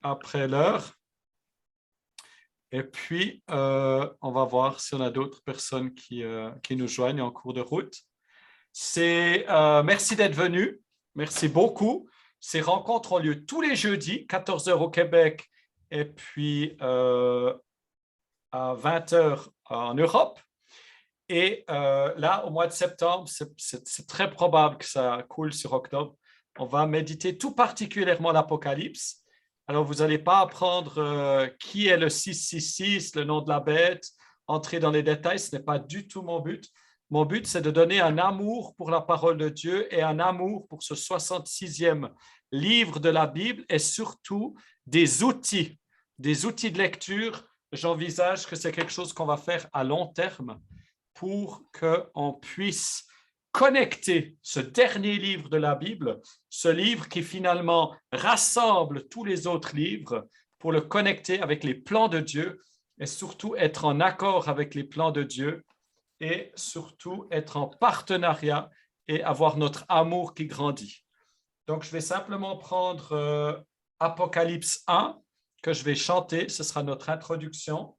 après l'heure. Et puis, on va voir si on a d'autres personnes qui nous joignent en cours de route. Merci d'être venu. Merci beaucoup. Ces rencontres ont lieu tous les jeudis, 14 heures au Québec et puis à 20 heures en Europe. Et là, au mois de septembre, c'est très probable que ça coule sur octobre. On va méditer tout particulièrement l'Apocalypse. Alors, vous n'allez pas apprendre qui est le 666, le nom de la bête, entrer dans les détails, ce n'est pas du tout mon but. Mon but, c'est de donner un amour pour la parole de Dieu et un amour pour ce 66e livre de la Bible et surtout des outils de lecture. J'envisage que c'est quelque chose qu'on va faire à long terme pour qu'on puisse connecter ce dernier livre de la Bible, ce livre qui finalement rassemble tous les autres livres, pour le connecter avec les plans de Dieu et surtout être en accord avec les plans de Dieu et surtout être en partenariat et avoir notre amour qui grandit. Donc, je vais simplement prendre Apocalypse 1 que je vais chanter, ce sera notre introduction.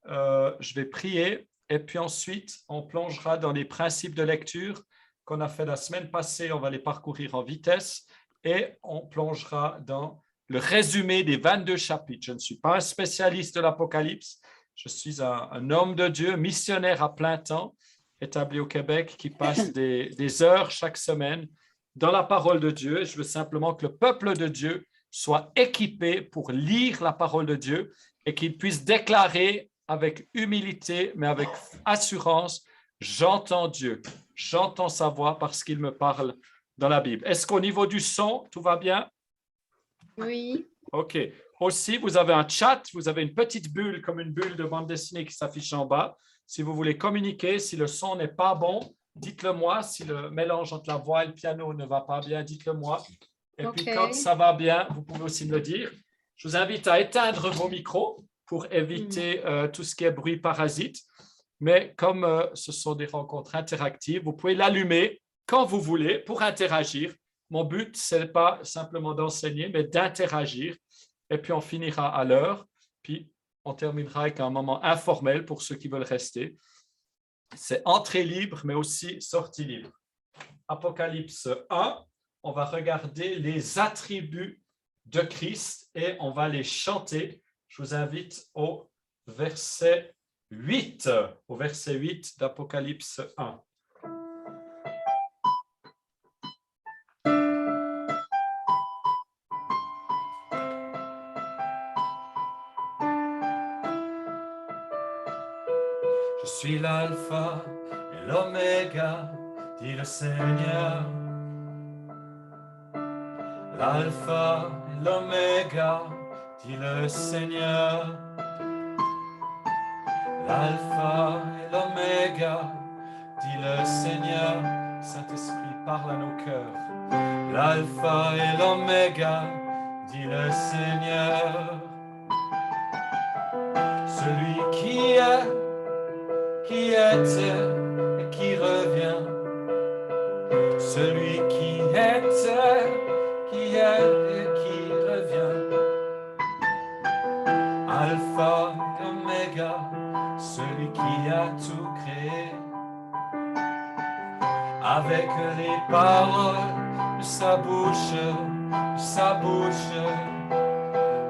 Je vais prier et puis ensuite, on plongera dans les principes de lecture qu'on a fait la semaine passée. On va les parcourir en vitesse et on plongera dans le résumé des 22 chapitres. Je ne suis pas un spécialiste de l'Apocalypse. Je suis un homme de Dieu, missionnaire à plein temps, établi au Québec, qui passe des heures chaque semaine dans la parole de Dieu. Je veux simplement que le peuple de Dieu soit équipé pour lire la parole de Dieu et qu'il puisse déclarer avec humilité, mais avec assurance, j'entends Dieu, j'entends sa voix parce qu'il me parle dans la Bible. Est-ce qu'au niveau du son, tout va bien? Oui. OK. Aussi, vous avez un chat, vous avez une petite bulle, comme une bulle de bande dessinée qui s'affiche en bas. Si vous voulez communiquer, si le son n'est pas bon, dites-le moi. Si le mélange entre la voix et le piano ne va pas bien, dites-le moi. Et puis, quand ça va bien, vous pouvez aussi me le dire. Je vous invite à éteindre vos micros pour éviter tout ce qui est bruit parasite. Mais comme ce sont des rencontres interactives, vous pouvez l'allumer quand vous voulez pour interagir. Mon but, ce n'est pas simplement d'enseigner, mais d'interagir. Et puis, on finira à l'heure. Puis, on terminera avec un moment informel pour ceux qui veulent rester. C'est entrée libre, mais aussi sortie libre. Apocalypse 1, on va regarder les attributs de Christ et on va les chanter. Je vous invite au verset 8 d'Apocalypse 1. Je suis l'alpha et l'oméga, dit le Seigneur. L'alpha et l'oméga, dit le Seigneur. L'alpha et l'oméga, dit le Seigneur. Saint-Esprit, parle à nos cœurs. L'alpha et l'oméga, dit le Seigneur. Celui qui est, qui était et qui revient. Celui qui était, qui est et qui revient. Alpha et Oméga, celui qui a tout créé. Avec les paroles de sa bouche,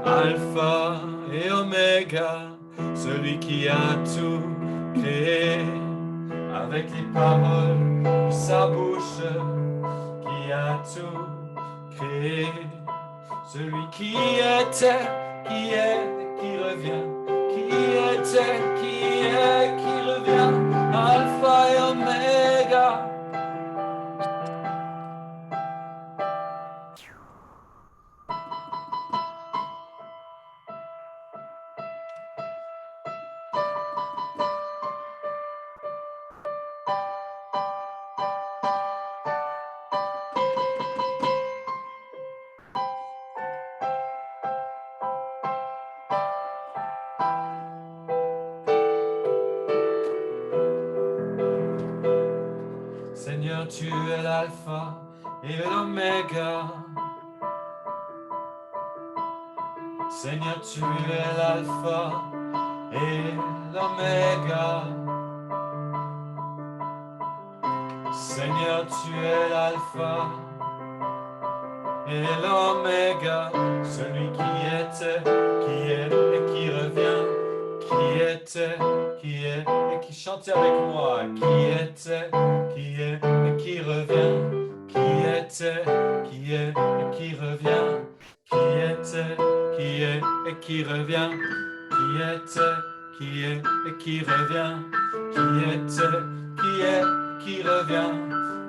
Alpha et Oméga, celui qui a tout créé. Avec les paroles de sa bouche, qui a tout créé. Celui qui était, qui est, qui revient. Qui était, qui est, qui revient. Alpha et Oméga. Seigneur, tu es l'alpha et l'oméga. Seigneur, tu es l'alpha et l'oméga. Seigneur, tu es l'alpha et l'oméga, celui qui était, qui est et qui revient, qui était, qui est et qui chante avec moi, qui était, qui est et qui revient, qui était, qui est et qui revient, qui était, qui est et qui revient, qui était, qui est et qui revient, qui était, qui est, qui revient,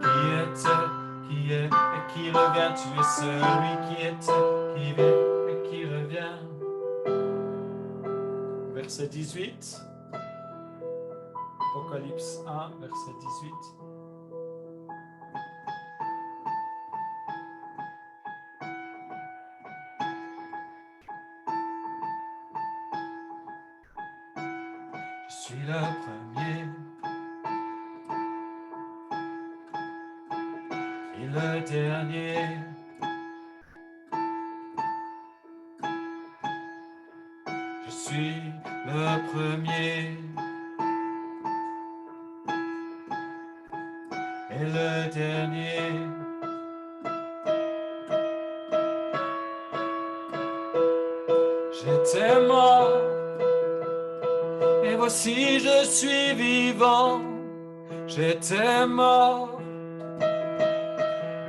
qui était, qui est et qui revient, tu es celui qui était, qui vient et qui revient. Verset 18, Apocalypse 1, verset 18. Je suis le premier et le dernier. Je suis le premier et le dernier. J'étais mort et voici je suis vivant. J'étais mort,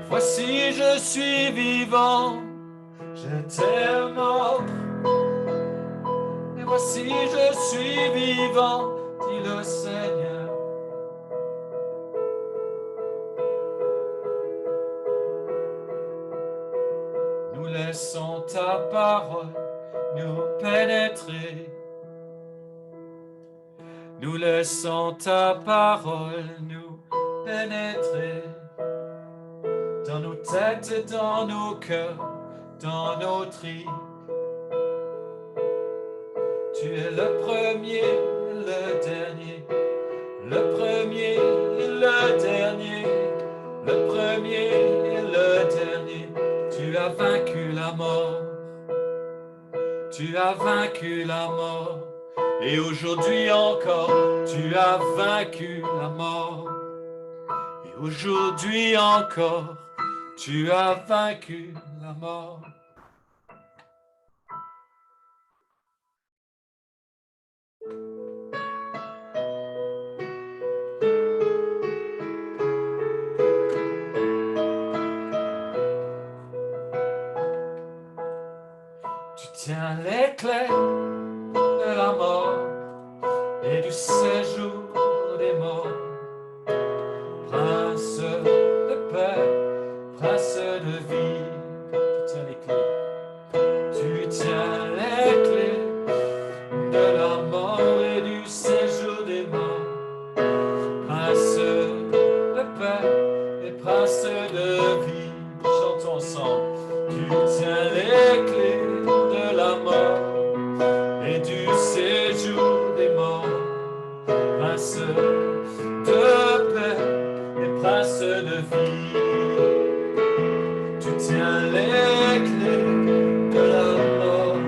voici je suis vivant. J'étais mort et voici je suis vivant, dit le Seigneur. Nous laissons ta parole nous pénétrer. Nous laissons ta parole nous pénétrer dans nos têtes et dans nos cœurs, dans nos tripes. Tu es le premier et le dernier, le premier et le dernier, le premier et le dernier. Tu as vaincu la mort, tu as vaincu la mort. Et aujourd'hui encore, tu as vaincu la mort. Et aujourd'hui encore, tu as vaincu la mort. Tu tiens les clés de la mort et du séjour des morts. Prince de paix, prince de vie, tu tiens les clés. Tu tiens les clés de la mort et du séjour des morts. Prince de paix et prince de vie, chantons ensemble. Tu tiens les clés de la mort et du séjour des morts. Prince de paix et prince de vie. Tu tiens les clés de la mort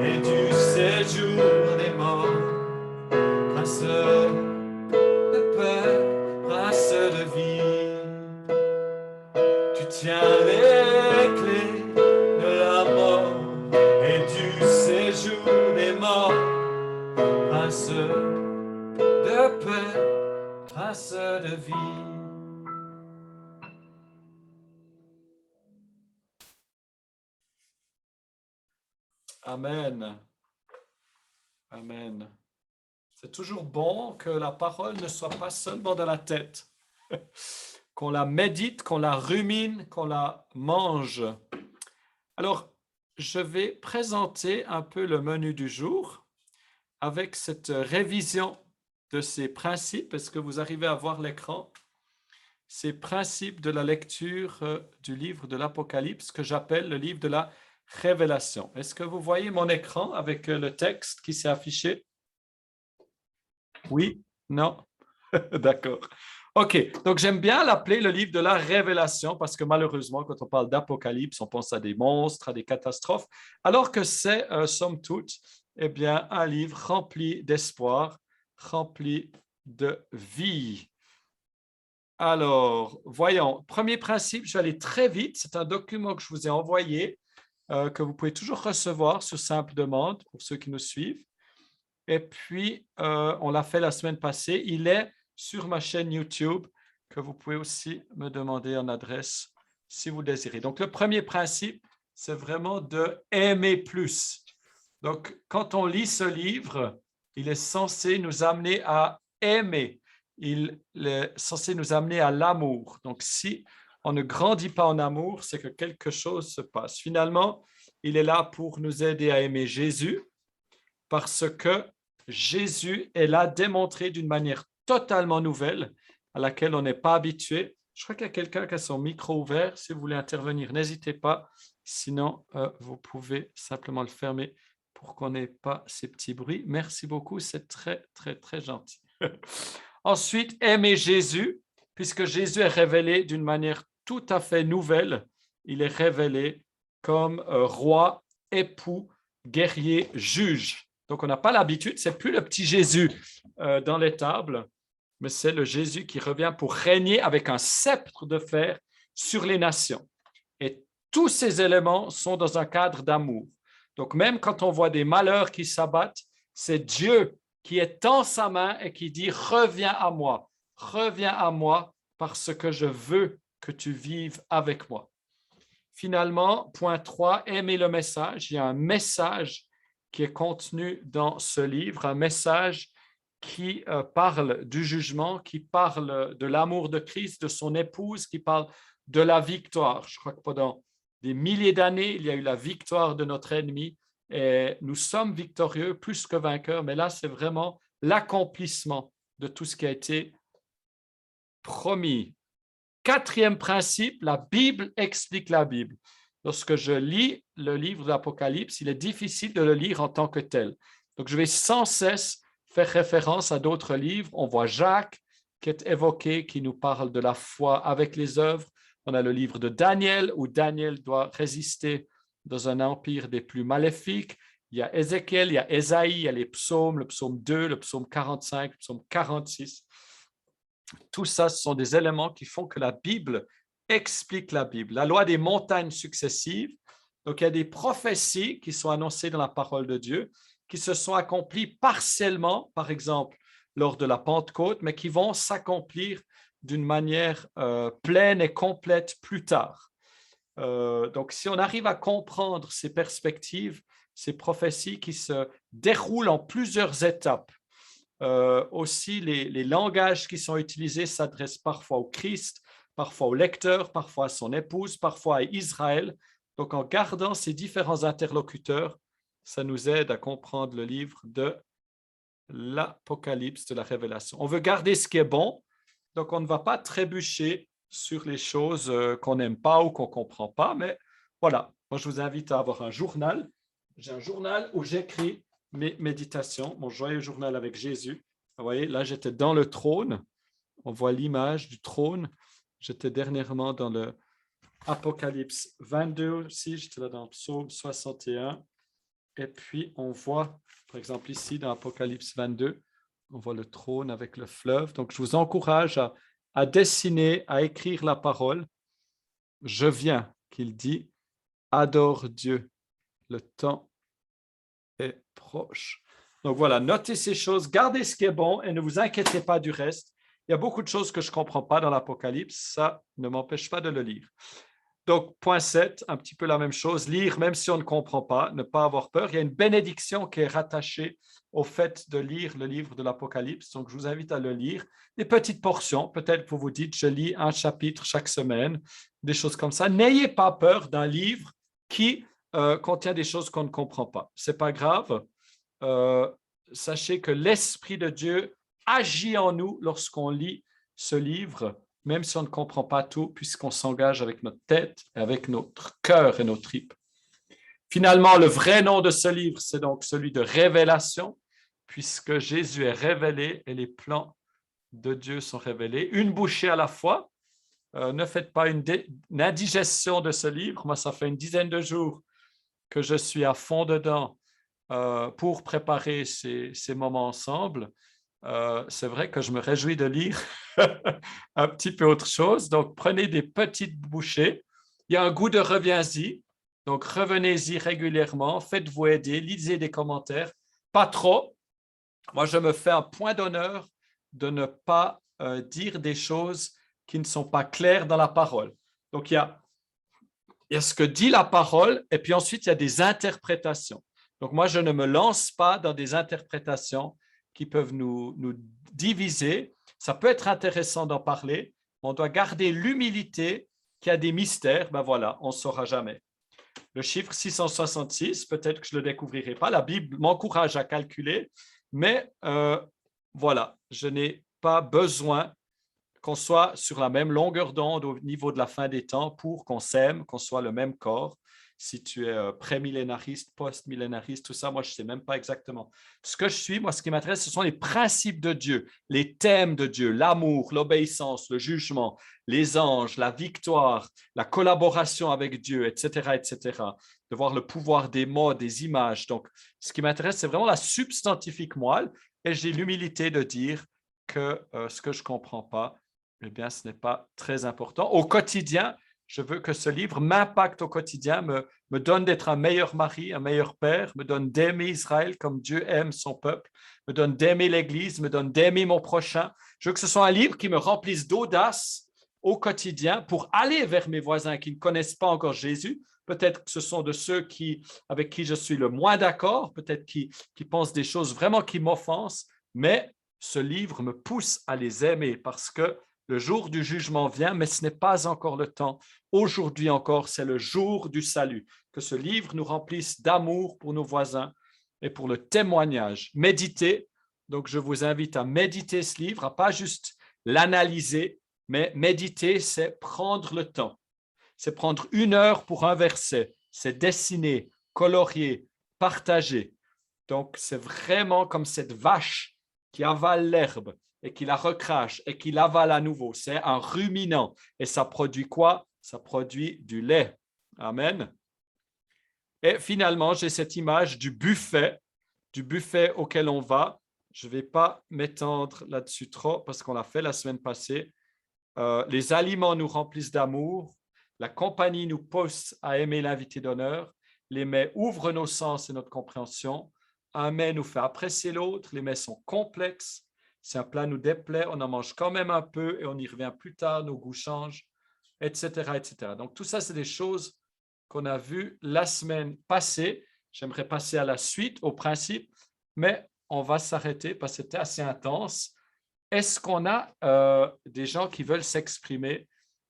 et du séjour des morts. Prince de paix, prince de vie. Tu tiens les clés de la mort et du séjour des morts. Prince de paix, prince de vie. Amen. Amen. C'est toujours bon que la parole ne soit pas seulement dans la tête, qu'on la médite, qu'on la rumine, qu'on la mange. Alors, je vais présenter un peu le menu du jour avec cette révision de ces principes. Est-ce que vous arrivez à voir l'écran? Ces principes de la lecture du livre de l'Apocalypse que j'appelle le livre de la Révélation. Est-ce que vous voyez mon écran avec le texte qui s'est affiché? Oui? Non? D'accord. OK, donc j'aime bien l'appeler le livre de la révélation parce que malheureusement, quand on parle d'Apocalypse, on pense à des monstres, à des catastrophes, alors que c'est, somme toute, eh bien, un livre rempli d'espoir, rempli de vie. Alors, voyons, premier principe, je vais aller très vite. C'est un document que je vous ai envoyé, que vous pouvez toujours recevoir sur simple demande pour ceux qui nous suivent. Et puis, on l'a fait la semaine passée. Il est sur ma chaîne YouTube, que vous pouvez aussi me demander en adresse si vous désirez. Donc, le premier principe, c'est vraiment de aimer plus. Donc, quand on lit ce livre, il est censé nous amener à aimer. Il est censé nous amener à l'amour. Donc, si on ne grandit pas en amour, c'est que quelque chose se passe. Finalement, il est là pour nous aider à aimer Jésus parce que Jésus est là démontré d'une manière totalement nouvelle à laquelle on n'est pas habitué. Je crois qu'il y a quelqu'un qui a son micro ouvert. Si vous voulez intervenir, n'hésitez pas. Sinon, vous pouvez simplement le fermer pour qu'on n'ait pas ces petits bruits. Merci beaucoup, c'est très, très, très gentil. Ensuite, aimer Jésus, puisque Jésus est révélé d'une manière tout à fait nouvelle. Il est révélé comme roi, époux, guerrier, juge. Donc, on n'a pas l'habitude, c'est plus le petit Jésus dans l'étable, mais c'est le Jésus qui revient pour régner avec un sceptre de fer sur les nations. Et tous ces éléments sont dans un cadre d'amour. Donc, même quand on voit des malheurs qui s'abattent, c'est Dieu qui est dans sa main et qui dit « Reviens à moi parce que je veux que tu vives avec moi. » Finalement, point 3, aimer le message. Il y a un message qui est contenu dans ce livre, un message qui parle du jugement, qui parle de l'amour de Christ, de son épouse, qui parle de la victoire. Je crois que pendant des milliers d'années, il y a eu la victoire de notre ennemi et nous sommes victorieux, plus que vainqueurs, mais là, c'est vraiment l'accomplissement de tout ce qui a été promis. Quatrième principe, la Bible explique la Bible. Lorsque je lis le livre de l'Apocalypse, il est difficile de le lire en tant que tel. Donc, je vais sans cesse faire référence à d'autres livres. On voit Jacques qui est évoqué, qui nous parle de la foi avec les œuvres. On a le livre de Daniel, où Daniel doit résister dans un empire des plus maléfiques. Il y a Ézéchiel, il y a Ésaïe, il y a les psaumes, le psaume 2, le psaume 45, le psaume 46. Tout ça, ce sont des éléments qui font que la Bible explique la Bible. La loi des montagnes successives, donc il y a des prophéties qui sont annoncées dans la parole de Dieu, qui se sont accomplies partiellement, par exemple, lors de la Pentecôte, mais qui vont s'accomplir d'une manière pleine et complète plus tard. Donc, si on arrive à comprendre ces perspectives, ces prophéties qui se déroulent en plusieurs étapes, aussi, les langages qui sont utilisés s'adressent parfois au Christ, parfois au lecteur, parfois à son épouse, parfois à Israël. Donc, en gardant ces différents interlocuteurs, ça nous aide à comprendre le livre de l'Apocalypse, de la Révélation. On veut garder ce qui est bon, donc on ne va pas trébucher sur les choses qu'on n'aime pas ou qu'on ne comprend pas, mais voilà, moi je vous invite à avoir un journal. J'ai un journal où j'écris mes méditations, mon joyeux journal avec Jésus. Vous voyez, là, j'étais dans le trône. On voit l'image du trône. J'étais dernièrement dans le Apocalypse 22 aussi. J'étais là dans Psaume 61. Et puis, on voit, par exemple, ici, dans Apocalypse 22, on voit le trône avec le fleuve. Donc, je vous encourage à dessiner, à écrire la parole. Je viens, qu'il dit, adore Dieu. Le temps est proche. Donc voilà, notez ces choses, gardez ce qui est bon et ne vous inquiétez pas du reste. Il y a beaucoup de choses que je ne comprends pas dans l'Apocalypse, ça ne m'empêche pas de le lire. Donc, point 7, un petit peu la même chose, lire même si on ne comprend pas, ne pas avoir peur. Il y a une bénédiction qui est rattachée au fait de lire le livre de l'Apocalypse, donc je vous invite à le lire. Des petites portions, peut-être que vous vous dites, je lis un chapitre chaque semaine, des choses comme ça. N'ayez pas peur d'un livre qui contient des choses qu'on ne comprend pas. Ce n'est pas grave. Sachez que l'Esprit de Dieu agit en nous lorsqu'on lit ce livre, même si on ne comprend pas tout, puisqu'on s'engage avec notre tête, avec notre cœur et nos tripes. Finalement, le vrai nom de ce livre, c'est donc celui de Révélation, puisque Jésus est révélé et les plans de Dieu sont révélées. Une bouchée à la fois. Ne faites pas une indigestion de ce livre. Moi, ça fait une dizaine de jours que je suis à fond dedans pour préparer ces moments ensemble. C'est vrai que je me réjouis de lire un petit peu autre chose. Donc, prenez des petites bouchées. Il y a un goût de reviens-y. Donc, revenez-y régulièrement. Faites-vous aider. Lisez des commentaires. Pas trop. Moi, je me fais un point d'honneur de ne pas dire des choses qui ne sont pas claires dans la parole. Donc, il y a ce que dit la parole et puis ensuite, il y a des interprétations. Donc, moi, je ne me lance pas dans des interprétations qui peuvent nous diviser. Ça peut être intéressant d'en parler, mais on doit garder l'humilité qu'il y a des mystères. Ben voilà, on ne saura jamais. Le chiffre 666, peut-être que je ne le découvrirai pas. La Bible m'encourage à calculer, mais voilà, je n'ai pas besoin qu'on soit sur la même longueur d'onde au niveau de la fin des temps pour qu'on s'aime, qu'on soit le même corps. Si tu es pré-millénariste, post-millénariste, tout ça, moi, je ne sais même pas exactement. Ce que je suis, moi, ce qui m'intéresse, ce sont les principes de Dieu, les thèmes de Dieu, l'amour, l'obéissance, le jugement, les anges, la victoire, la collaboration avec Dieu, etc., etc. De voir le pouvoir des mots, des images. Donc, ce qui m'intéresse, c'est vraiment la substantifique moelle et j'ai l'humilité de dire que ce que je ne comprends pas, eh bien, ce n'est pas très important. Au quotidien, je veux que ce livre m'impacte au quotidien, me donne d'être un meilleur mari, un meilleur père, me donne d'aimer Israël comme Dieu aime son peuple, me donne d'aimer l'Église, me donne d'aimer mon prochain. Je veux que ce soit un livre qui me remplisse d'audace au quotidien pour aller vers mes voisins qui ne connaissent pas encore Jésus. Peut-être que ce sont de ceux avec qui je suis le moins d'accord, peut-être qui pensent des choses vraiment qui m'offensent, mais ce livre me pousse à les aimer parce que le jour du jugement vient, mais ce n'est pas encore le temps. Aujourd'hui encore, c'est le jour du salut. Que ce livre nous remplisse d'amour pour nos voisins et pour le témoignage. Méditez. Donc, je vous invite à méditer ce livre, à pas juste l'analyser, mais méditer, c'est prendre le temps. C'est prendre 1 heure pour un verset. C'est dessiner, colorier, partager. Donc, c'est vraiment comme cette vache qui avale l'herbe et qui la recrache et qui l'avale à nouveau. C'est un ruminant. Et ça produit quoi? Ça produit du lait. Amen. Et finalement, j'ai cette image du buffet auquel on va. Je ne vais pas m'étendre là-dessus trop parce qu'on l'a fait la semaine passée. Les aliments nous remplissent d'amour. La compagnie nous pousse à aimer l'invité d'honneur. Les mets ouvrent nos sens et notre compréhension. Un mets nous fait apprécier l'autre. Les mets sont complexes. Si un plat nous déplaît, on en mange quand même un peu et on y revient plus tard, nos goûts changent, etc., etc. Donc, tout ça, c'est des choses qu'on a vues la semaine passée. J'aimerais passer à la suite, au principe, mais on va s'arrêter parce que c'était assez intense. Est-ce qu'on a des gens qui veulent s'exprimer?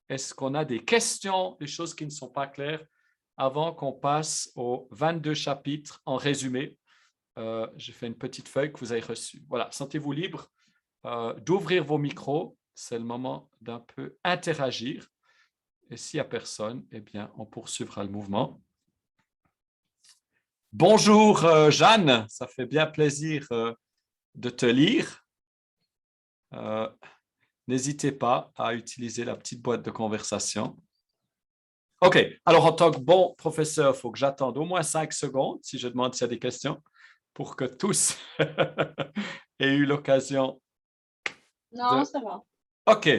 Est-ce qu'on a des questions, des choses qui ne sont pas claires avant qu'on passe aux 22 chapitres en résumé? J'ai fait une petite feuille que vous avez reçue. Voilà, sentez-vous libre d'ouvrir vos micros. C'est le moment d'un peu interagir. Et s'il n'y a personne, eh bien, on poursuivra le mouvement. Bonjour Jeanne, ça fait bien plaisir de te lire. N'hésitez pas à utiliser la petite boîte de conversation. OK, alors en tant que bon professeur, il faut que j'attende au moins 5 secondes si je demande s'il y a des questions pour que tous aient eu l'occasion. Non, ça va. OK,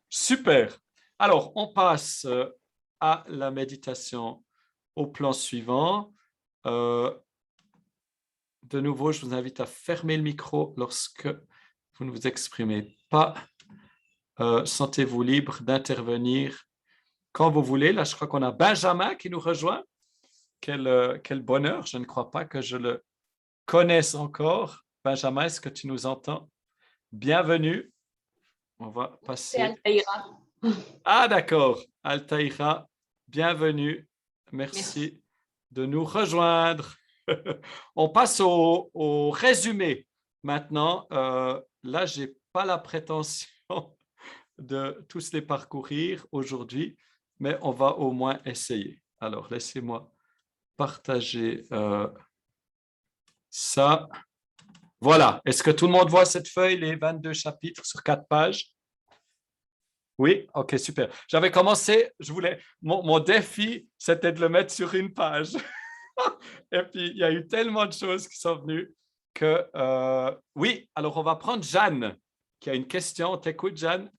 super. Alors, on passe à la méditation au plan suivant. De nouveau, je vous invite à fermer le micro lorsque vous ne vous exprimez pas. Sentez-vous libre d'intervenir quand vous voulez. Là, je crois qu'on a Benjamin qui nous rejoint. Quel bonheur. Je ne crois pas que je le connaisse encore. Benjamin, est-ce que tu nous entends? Bienvenue. On va passer. C'est Altaïra. Ah, d'accord. Altaïra, bienvenue. Merci de nous rejoindre. On passe au résumé. Maintenant, là, je n'ai pas la prétention de tous les parcourir aujourd'hui, mais on va au moins essayer. Alors, laissez-moi partager ça. Voilà. Est-ce que tout le monde voit cette feuille, les 22 chapitres sur 4 pages? Oui? OK, super. J'avais commencé, mon défi, c'était de le mettre sur une page. Et puis, il y a eu tellement de choses qui sont venues que, oui, alors on va prendre Jeanne, qui a une question. T'écoutes, Jeanne?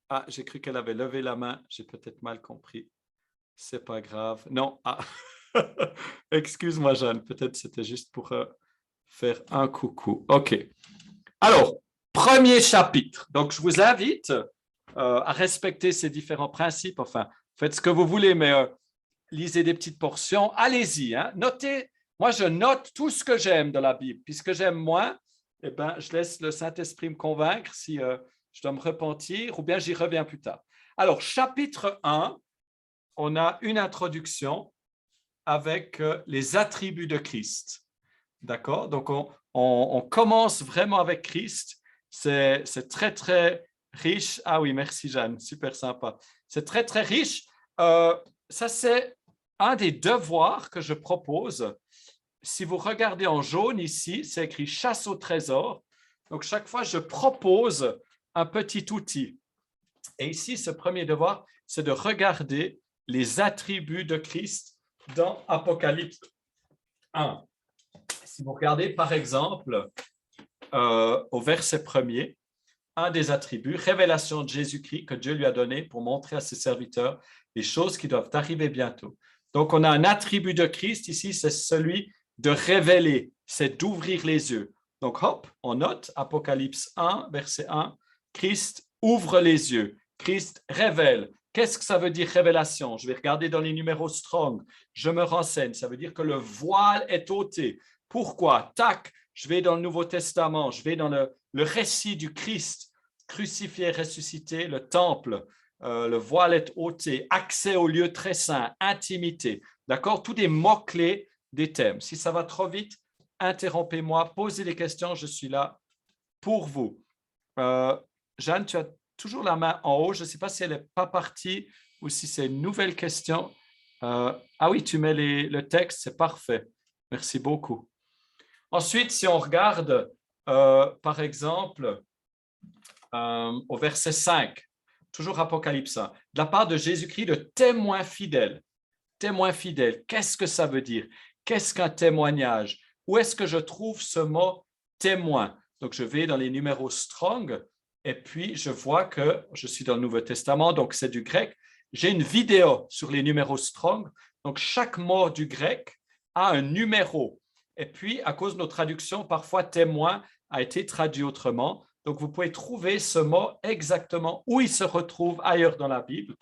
Ah, j'ai cru qu'elle avait levé la main. J'ai peut-être mal compris. C'est pas grave. Non. Ah. Excuse-moi, Jeanne. Peut-être c'était juste pour faire un coucou. OK. Alors, premier chapitre. Donc, je vous invite à respecter ces différents principes. Enfin, faites ce que vous voulez, mais lisez des petites portions. Allez-y. Hein. Notez. Moi, je note tout ce que j'aime de la Bible. Puis ce que j'aime moins, eh ben, je laisse le Saint-Esprit me convaincre si je dois me repentir ou bien j'y reviens plus tard. Alors, chapitre 1, on a une introduction avec les attributs de Christ. D'accord? Donc, on commence vraiment avec Christ. C'est très, très riche. Ah oui, merci Jeanne, super sympa. C'est très, très riche. Ça, c'est un des devoirs que je propose. Si vous regardez en jaune ici, c'est écrit chasse au trésor. Donc, chaque fois, je propose un petit outil. Et ici, ce premier devoir, c'est de regarder les attributs de Christ dans Apocalypse 1. Si vous regardez, par exemple, au verset 1er, un des attributs, révélation de Jésus-Christ que Dieu lui a donné pour montrer à ses serviteurs les choses qui doivent arriver bientôt. Donc, on a un attribut de Christ ici, c'est celui de révéler, c'est d'ouvrir les yeux. Donc, hop, on note Apocalypse 1, verset 1, Christ ouvre les yeux, Christ révèle. Qu'est-ce que ça veut dire révélation? Je vais regarder dans les numéros Strong, je me renseigne, ça veut dire que le voile est ôté. Pourquoi? Tac, je vais dans le Nouveau Testament, je vais dans le récit du Christ crucifié, ressuscité, le temple, le voile est ôté, accès au lieu très saint, intimité. D'accord? Tous des mots-clés des thèmes. Si ça va trop vite, interrompez-moi, posez des questions, je suis là pour vous. Jeanne, tu as toujours la main en haut. Je ne sais pas si elle n'est pas partie ou si c'est une nouvelle question. Ah oui, tu mets le texte, c'est parfait. Merci beaucoup. Ensuite, si on regarde, par exemple, au verset 5, toujours Apocalypse 1, de la part de Jésus-Christ, de témoin fidèle. Témoin fidèle, qu'est-ce que ça veut dire? Qu'est-ce qu'un témoignage? Où est-ce que je trouve ce mot témoin? Donc, je vais dans les numéros Strong et puis je vois que je suis dans le Nouveau Testament, donc c'est du grec. J'ai une vidéo sur les numéros Strong. Donc, chaque mot du grec a un numéro. Et puis, à cause de nos traductions, parfois témoin a été traduit autrement. Donc, vous pouvez trouver ce mot exactement où il se retrouve ailleurs dans la Bible.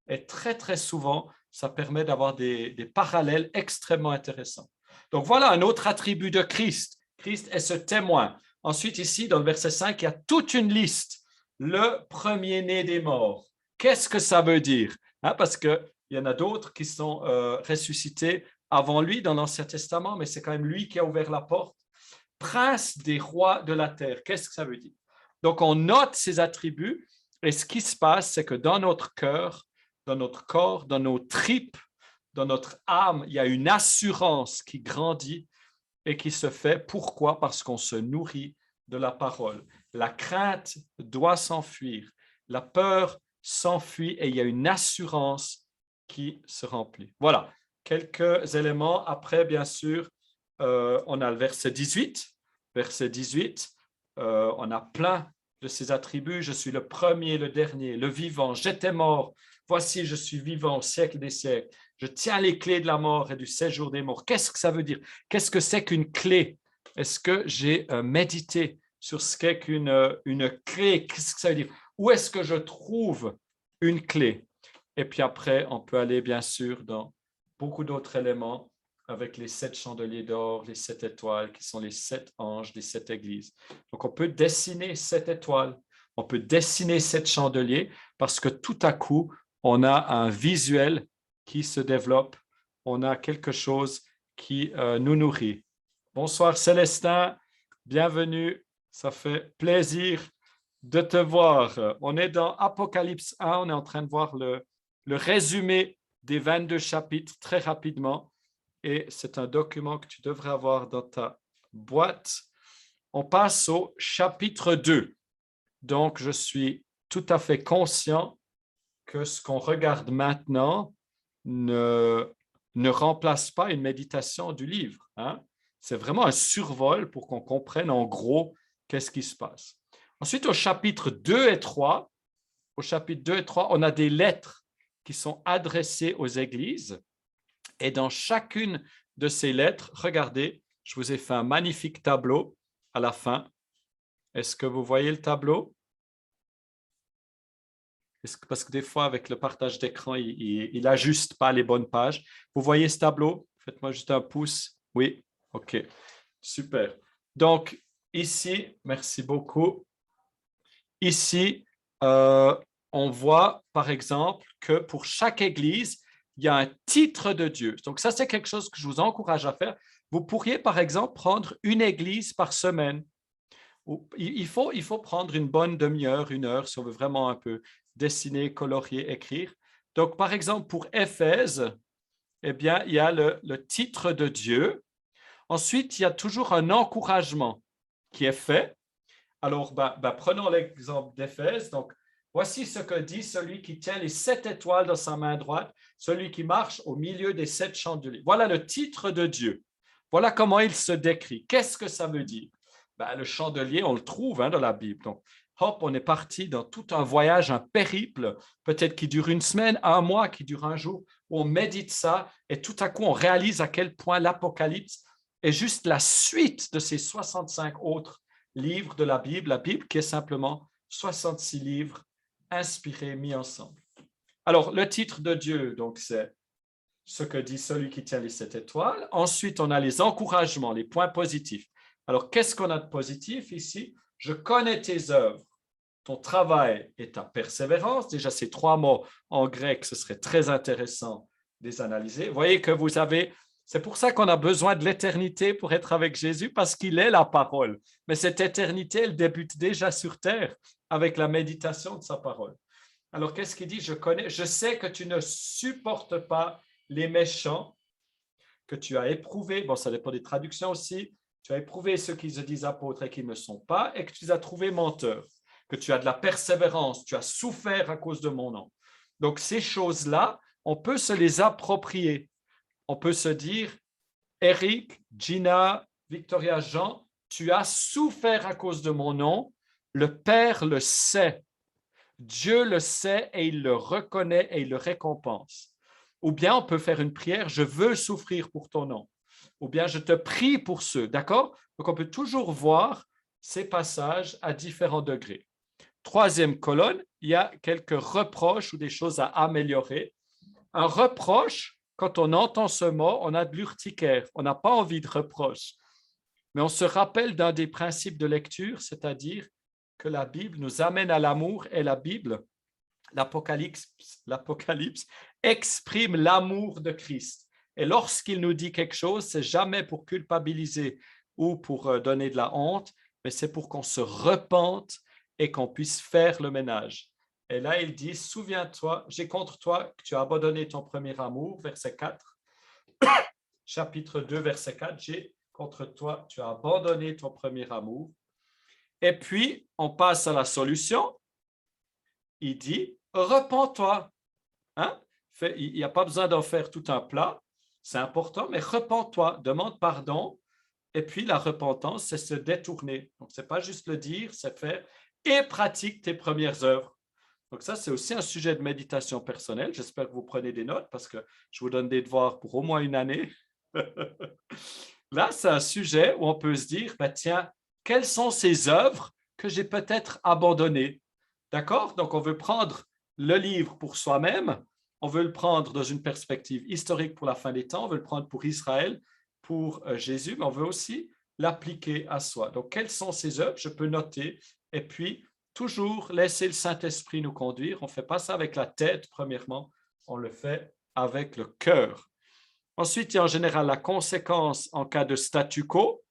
Et très, très souvent, ça permet d'avoir des parallèles extrêmement intéressants. Donc, voilà un autre attribut de Christ. Christ est ce témoin. Ensuite, ici, dans le verset 5, il y a toute une liste. Le premier-né des morts. Qu'est-ce que ça veut dire? Parce qu'il y en a d'autres qui sont ressuscités avant lui dans l'Ancien Testament, mais c'est quand même lui qui a ouvert la porte. Prince des rois de la terre. Qu'est-ce que ça veut dire? Donc, on note ces attributs et ce qui se passe, c'est que dans notre cœur, dans notre corps, dans nos tripes, dans notre âme, il y a une assurance qui grandit et qui se fait. Pourquoi? Parce qu'on se nourrit de la parole. La crainte doit s'enfuir. La peur s'enfuit et il y a une assurance qui se remplit. Voilà, quelques éléments. Après, bien sûr, on a le verset 18. Verset 18, on a plein de ces attributs. Je suis le premier, le dernier, le vivant. J'étais mort. Voici, je suis vivant au siècle des siècles. Je tiens les clés de la mort et du séjour des morts. Qu'est-ce que ça veut dire? Qu'est-ce que c'est qu'une clé? Est-ce que j'ai médité sur ce qu'est qu'une clé? Qu'est-ce que ça veut dire? Où est-ce que je trouve une clé? Et puis après, on peut aller bien sûr dans beaucoup d'autres éléments avec les 7 chandeliers d'or, les 7 étoiles qui sont les 7 anges des 7 églises. Donc, on peut dessiner 7 étoiles, on peut dessiner 7 chandeliers parce que tout à coup, on a un visuel qui se développe, on a quelque chose qui nous nourrit. Bonsoir Célestin, bienvenue, ça fait plaisir de te voir. On est dans Apocalypse 1, on est en train de voir le résumé des 22 chapitres très rapidement. et c'est un document que tu devrais avoir dans ta boîte. On passe au chapitre 2. Donc, je suis tout à fait conscient que ce qu'on regarde maintenant ne remplace pas une méditation du livre. Hein? C'est vraiment un survol pour qu'on comprenne en gros qu'est-ce qui se passe. Ensuite, au chapitre 2 et 3, on a des lettres qui sont adressées aux églises. Et dans chacune de ces lettres, regardez, je vous ai fait un magnifique tableau à la fin. Est-ce que vous voyez le tableau? Parce que des fois, avec le partage d'écran, il n'ajuste pas les bonnes pages. Vous voyez ce tableau? Faites-moi juste un pouce. Oui, OK. Super. Donc, ici, merci beaucoup. Ici, on voit, par exemple, que pour chaque église, il y a un titre de Dieu. Donc, ça, c'est quelque chose que je vous encourage à faire. Vous pourriez, par exemple, prendre une église par semaine. Il faut prendre une bonne demi-heure, 1 heure, si on veut vraiment un peu dessiner, colorier, écrire. Donc, par exemple, pour Éphèse, eh bien, il y a le titre de Dieu. Ensuite, il y a toujours un encouragement qui est fait. Alors, prenons l'exemple d'Éphèse. Donc, voici ce que dit celui qui tient les 7 étoiles dans sa main droite, celui qui marche au milieu des 7 chandeliers. Voilà le titre de Dieu. Voilà comment il se décrit. Qu'est-ce que ça veut dire? Le chandelier, on le trouve dans la Bible. Donc, hop, on est parti dans tout un voyage, un périple, peut-être qui dure 1 semaine, 1 mois, qui dure 1 jour, où on médite ça et tout à coup, on réalise à quel point l'Apocalypse est juste la suite de ces 65 autres livres de la Bible qui est simplement 66 livres inspirés, mis ensemble. Alors, le titre de Dieu, donc, c'est ce que dit celui qui tient les 7 étoiles. Ensuite, on a les encouragements, les points positifs. Alors, qu'est-ce qu'on a de positif ici? Je connais tes œuvres, ton travail et ta persévérance. Déjà, ces 3 mots en grec, ce serait très intéressant de les analyser. Vous voyez que vous avez, c'est pour ça qu'on a besoin de l'éternité pour être avec Jésus, parce qu'il est la parole. Mais cette éternité, elle débute déjà sur terre avec la méditation de sa parole. Alors, qu'est-ce qu'il dit? Je sais que tu ne supportes pas les méchants, que tu as éprouvé, bon, ça dépend des traductions aussi, tu as éprouvé ceux qui se disent apôtres et qui ne sont pas, et que tu les as trouvés menteurs, que tu as de la persévérance, tu as souffert à cause de mon nom. Donc, ces choses-là, on peut se les approprier. On peut se dire, Eric, Gina, Victoria, Jean, tu as souffert à cause de mon nom, le Père le sait. Dieu le sait et il le reconnaît et il le récompense. Ou bien on peut faire une prière, je veux souffrir pour ton nom. Ou bien je te prie pour ceux, d'accord? Donc on peut toujours voir ces passages à différents degrés. 3e colonne, il y a quelques reproches ou des choses à améliorer. Un reproche, quand on entend ce mot, on a de l'urticaire, on n'a pas envie de reproche. Mais on se rappelle d'un des principes de lecture, c'est-à-dire que la Bible nous amène à l'amour et la Bible, l'Apocalypse exprime l'amour de Christ. Et lorsqu'il nous dit quelque chose, c'est jamais pour culpabiliser ou pour donner de la honte, mais c'est pour qu'on se repente et qu'on puisse faire le ménage. Et là, il dit, souviens-toi, j'ai contre toi que tu as abandonné ton premier amour, verset 4. Chapitre 2, verset 4, j'ai contre toi, tu as abandonné ton premier amour. Et puis, on passe à la solution. Il dit, repens-toi. Hein? Il n'y a pas besoin d'en faire tout un plat, c'est important, mais repens-toi, demande pardon. Et puis, la repentance, c'est se détourner. Donc, ce n'est pas juste le dire, c'est faire et pratique tes premières œuvres. Donc, ça, c'est aussi un sujet de méditation personnelle. J'espère que vous prenez des notes parce que je vous donne des devoirs pour au moins 1 année. Là, c'est un sujet où on peut se dire, tiens, quelles sont ces œuvres que j'ai peut-être abandonnées? D'accord? Donc, on veut prendre le livre pour soi-même, on veut le prendre dans une perspective historique pour la fin des temps, on veut le prendre pour Israël, pour Jésus, mais on veut aussi l'appliquer à soi. Donc, quelles sont ces œuvres? Je peux noter et puis toujours laisser le Saint-Esprit nous conduire. On ne fait pas ça avec la tête, premièrement, on le fait avec le cœur. Ensuite, il y a en général la conséquence en cas de statu quo.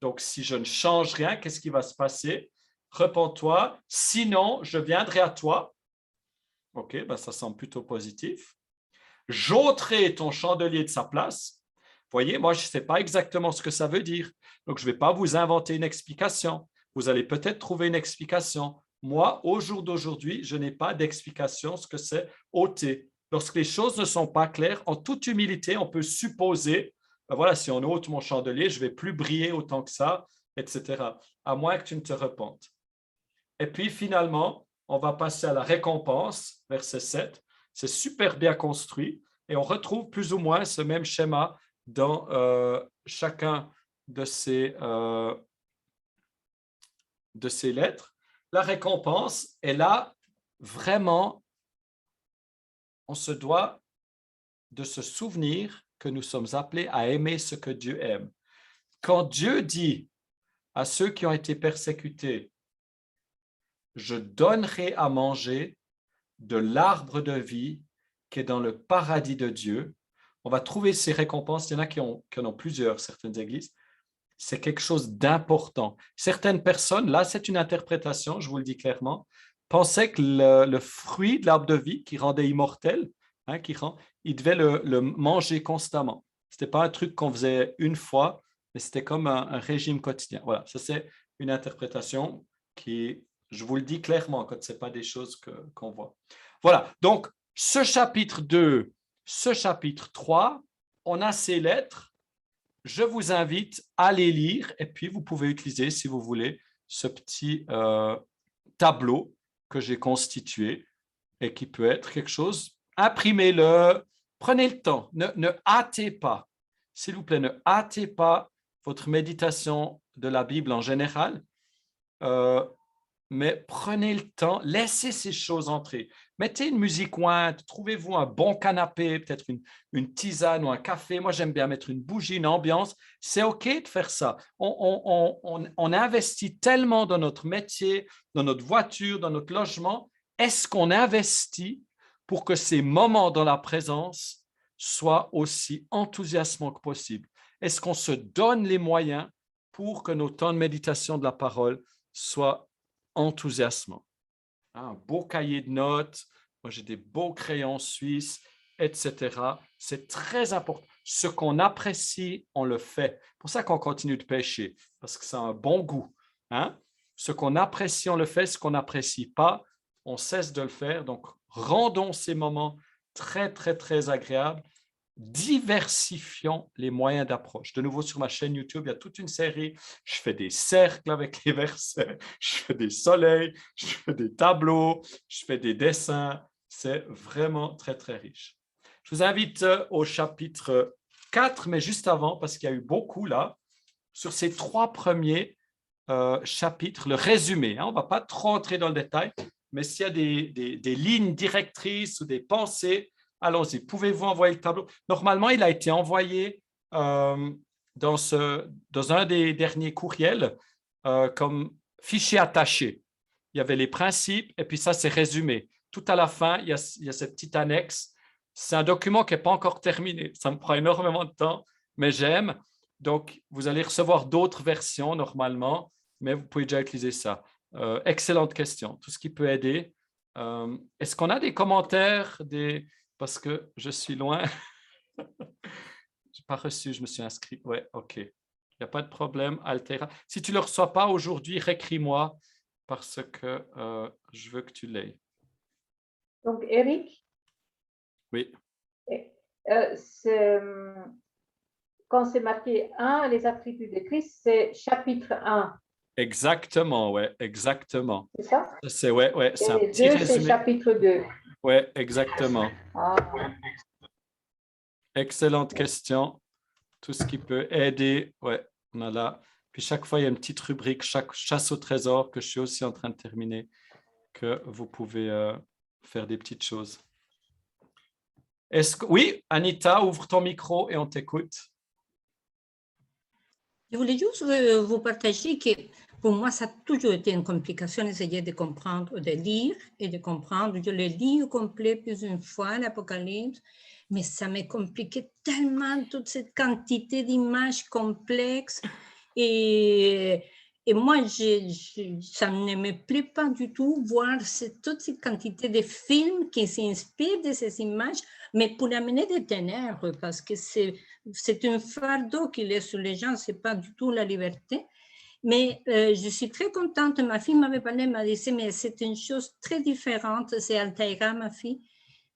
Donc, si je ne change rien, qu'est-ce qui va se passer? Repens-toi, sinon je viendrai à toi. OK, ça semble plutôt positif. J'ôterai ton chandelier de sa place. Voyez, moi, je ne sais pas exactement ce que ça veut dire. Donc, je ne vais pas vous inventer une explication. Vous allez peut-être trouver une explication. Moi, au jour d'aujourd'hui, je n'ai pas d'explication ce que c'est ôter. Lorsque les choses ne sont pas claires, en toute humilité, on peut supposer, ben voilà, si on ôte mon chandelier, je ne vais plus briller autant que ça, etc. À moins que tu ne te repentes. Et puis, finalement, on va passer à la récompense, verset 7. C'est super bien construit et on retrouve plus ou moins ce même schéma dans chacun de ces lettres. La récompense est là, vraiment, on se doit de se souvenir que nous sommes appelés à aimer ce que Dieu aime. Quand Dieu dit à ceux qui ont été persécutés, je donnerai à manger de l'arbre de vie qui est dans le paradis de Dieu, on va trouver ces récompenses. Il y en a qui en ont plusieurs, certaines églises. C'est quelque chose d'important. Certaines personnes, là, c'est une interprétation, je vous le dis clairement, pensaient que le fruit de l'arbre de vie qui rendait immortel, il devait le manger constamment. Ce n'était pas un truc qu'on faisait une fois, mais c'était comme un régime quotidien. Voilà, ça c'est une interprétation qui, je vous le dis clairement, quand ce n'est pas des choses qu'on voit. Voilà, donc ce chapitre 2, ce chapitre 3, on a ces lettres. Je vous invite à les lire et puis vous pouvez utiliser, si vous voulez, ce petit tableau que j'ai constitué et qui peut être quelque chose. Imprimez-le, prenez le temps, ne hâtez pas. S'il vous plaît, ne hâtez pas votre méditation de la Bible en général. Mais prenez le temps, laissez ces choses entrer. Mettez une musique ointe, trouvez-vous un bon canapé, peut-être une tisane ou un café. Moi, j'aime bien mettre une bougie, une ambiance. C'est OK de faire ça. On investit tellement dans notre métier, dans notre voiture, dans notre logement. Est-ce qu'on investit pour que ces moments dans la présence soient aussi enthousiasmants que possible? Est-ce qu'on se donne les moyens pour que nos temps de méditation de la parole soient enthousiasmant. Un beau cahier de notes, moi j'ai des beaux crayons suisses, etc. C'est très important. Ce qu'on apprécie, on le fait. C'est pour ça qu'on continue de pêcher, parce que ça a un bon goût. Hein? Ce qu'on apprécie, on le fait. Ce qu'on n'apprécie pas, on cesse de le faire. Donc, rendons ces moments très, très, très agréables. Diversifions les moyens d'approche. De nouveau, sur ma chaîne YouTube, il y a toute une série. Je fais des cercles avec les versets, je fais des soleils, je fais des tableaux, je fais des dessins. C'est vraiment très, très riche. Je vous invite au chapitre 4, mais juste avant, parce qu'il y a eu beaucoup là, sur ces 3 premiers chapitres, le résumé. On ne va pas trop entrer dans le détail, mais s'il y a des lignes directrices ou des pensées, allons-y. Pouvez-vous envoyer le tableau? Normalement, il a été envoyé dans un des derniers courriels comme fichier attaché. Il y avait les principes et puis ça, c'est résumé. Tout à la fin, il y a cette petite annexe. C'est un document qui n'est pas encore terminé. Ça me prend énormément de temps, mais j'aime. Donc, vous allez recevoir d'autres versions normalement, mais vous pouvez déjà utiliser ça. Excellente question. Tout ce qui peut aider. Est-ce qu'on a des commentaires, parce que je suis loin? Je n'ai pas reçu, je me suis inscrit. Oui, OK. Il n'y a pas de problème, Altera. Si tu ne le reçois pas aujourd'hui, récris-moi parce que je veux que tu l'aies. Donc, Eric, Oui. Quand c'est marqué 1, les attributs de Christ, c'est chapitre 1. Exactement, ouais, exactement. C'est ça? C'est c'est un Et petit 2, c'est résumé. chapitre 2. Oui, exactement. Ah. Excellente question. Tout ce qui peut aider, ouais, on a là. Puis chaque fois, il y a une petite rubrique, chaque chasse au trésor que je suis aussi en train de terminer, que vous pouvez faire des petites choses. Oui, Anita, ouvre ton micro et on t'écoute. Je voulais juste vous partager que pour moi, ça a toujours été une complication d'essayer de comprendre, de lire et de comprendre. Je l'ai lu au complet plus d'une fois, l'Apocalypse, mais ça m'est compliqué tellement toute cette quantité d'images complexes. Et Et moi, ça ne me plaît pas du tout voir toute cette quantité de films qui s'inspirent de ces images, mais pour amener des ténèbres, parce que c'est un fardeau qu'il est sur les gens, ce n'est pas du tout la liberté. Mais je suis très contente. Ma fille m'avait parlé, m'a dit, mais c'est une chose très différente. C'est Altaïra, ma fille.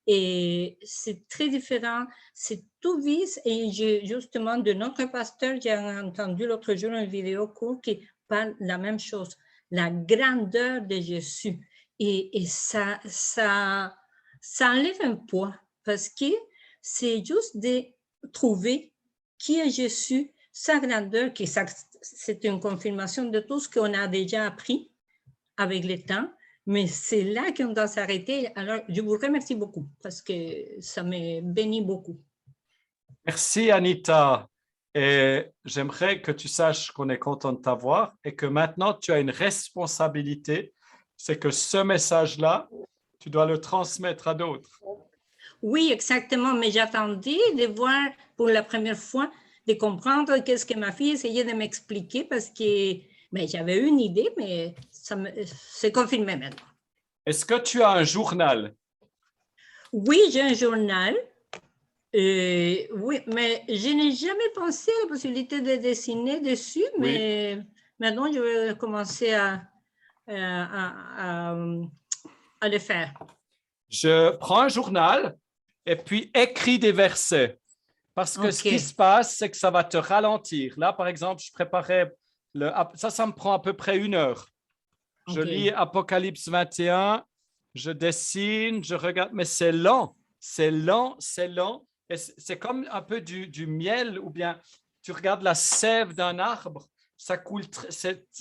Et c'est très différent. C'est tout vise. Et justement, de notre pasteur, j'ai entendu l'autre jour une vidéo courte qui parle de la même chose. La grandeur de Jésus. Et ça enlève un poids parce que c'est juste de trouver qui est Jésus, sa grandeur, qui c'est une confirmation de tout ce qu'on a déjà appris avec le temps, mais c'est là qu'on doit s'arrêter. Alors, je vous remercie beaucoup parce que ça me bénit beaucoup. Merci, Anita. Et j'aimerais que tu saches qu'on est content de t'avoir et que maintenant, tu as une responsabilité. C'est que ce message-là, tu dois le transmettre à d'autres. Oui, exactement, mais j'attendais de voir pour la première fois, de comprendre qu'est-ce que ma fille essayait de m'expliquer parce que j'avais une idée, mais ça c'est confirmé maintenant. Est-ce que tu as un journal? Oui, j'ai un journal. Oui, mais je n'ai jamais pensé à la possibilité de dessiner dessus, mais maintenant je vais commencer à le faire. Je prends un journal et puis écris des versets. Parce que ce qui se passe, c'est que ça va te ralentir. Là, par exemple, je préparais, ça me prend à peu près 1 heure. Je lis Apocalypse 21, je dessine, je regarde, mais c'est lent, c'est lent, c'est lent. Et c'est comme un peu du miel ou bien tu regardes la sève d'un arbre, ça coule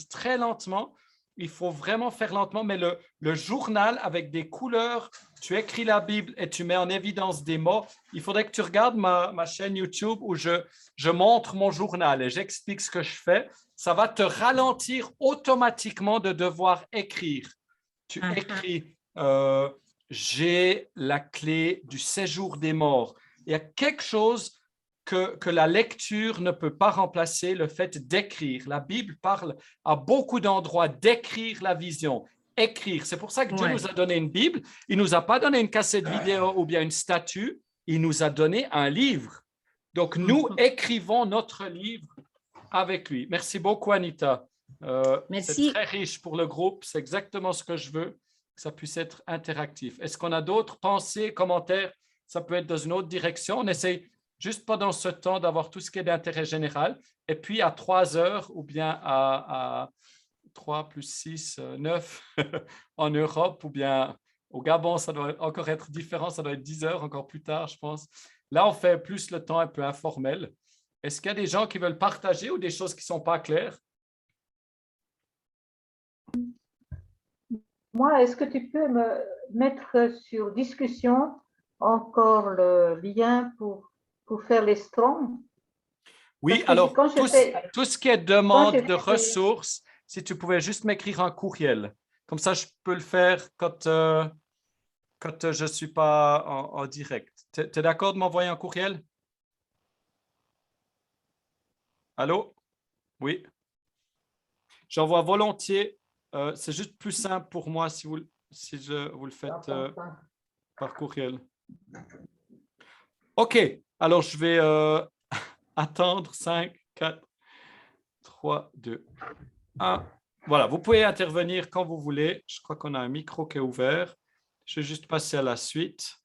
très lentement. Il faut vraiment faire lentement, mais le journal avec des couleurs, tu écris la Bible et tu mets en évidence des mots. Il faudrait que tu regardes ma chaîne YouTube où je montre mon journal et j'explique ce que je fais. Ça va te ralentir automatiquement de devoir écrire. Tu écris, j'ai la clé du séjour des morts. Il y a quelque chose que la lecture ne peut pas remplacer, le fait d'écrire. La Bible parle à beaucoup d'endroits d'écrire la vision, écrire. C'est pour ça que Dieu nous a donné une Bible. Il ne nous a pas donné une cassette vidéo ou bien une statue. Il nous a donné un livre. Donc, nous écrivons notre livre avec lui. Merci beaucoup, Anita. C'est très riche pour le groupe. C'est exactement ce que je veux, que ça puisse être interactif. Est-ce qu'on a d'autres pensées, commentaires? Ça peut être dans une autre direction. On essaye juste pendant ce temps d'avoir tout ce qui est d'intérêt général. Et puis, à 3 heures ou bien à 3 plus 6, 9 en Europe ou bien au Gabon, ça doit encore être différent. Ça doit être 10 heures encore plus tard, je pense. Là, on fait plus le temps un peu informel. Est-ce qu'il y a des gens qui veulent partager ou des choses qui ne sont pas claires? Moi, est-ce que tu peux me mettre sur discussion encore le lien pour faire les strongs? Oui, alors tout ce qui est demande de ressources, si tu pouvais juste m'écrire un courriel. Comme ça, je peux le faire quand je ne suis pas en direct. Tu es d'accord de m'envoyer un courriel? Allô? Oui. J'envoie volontiers. C'est juste plus simple pour moi si vous le faites par courriel. OK. Alors, je vais attendre 5, 4, 3, 2, 1. Voilà, vous pouvez intervenir quand vous voulez. Je crois qu'on a un micro qui est ouvert. Je vais juste passer à la suite.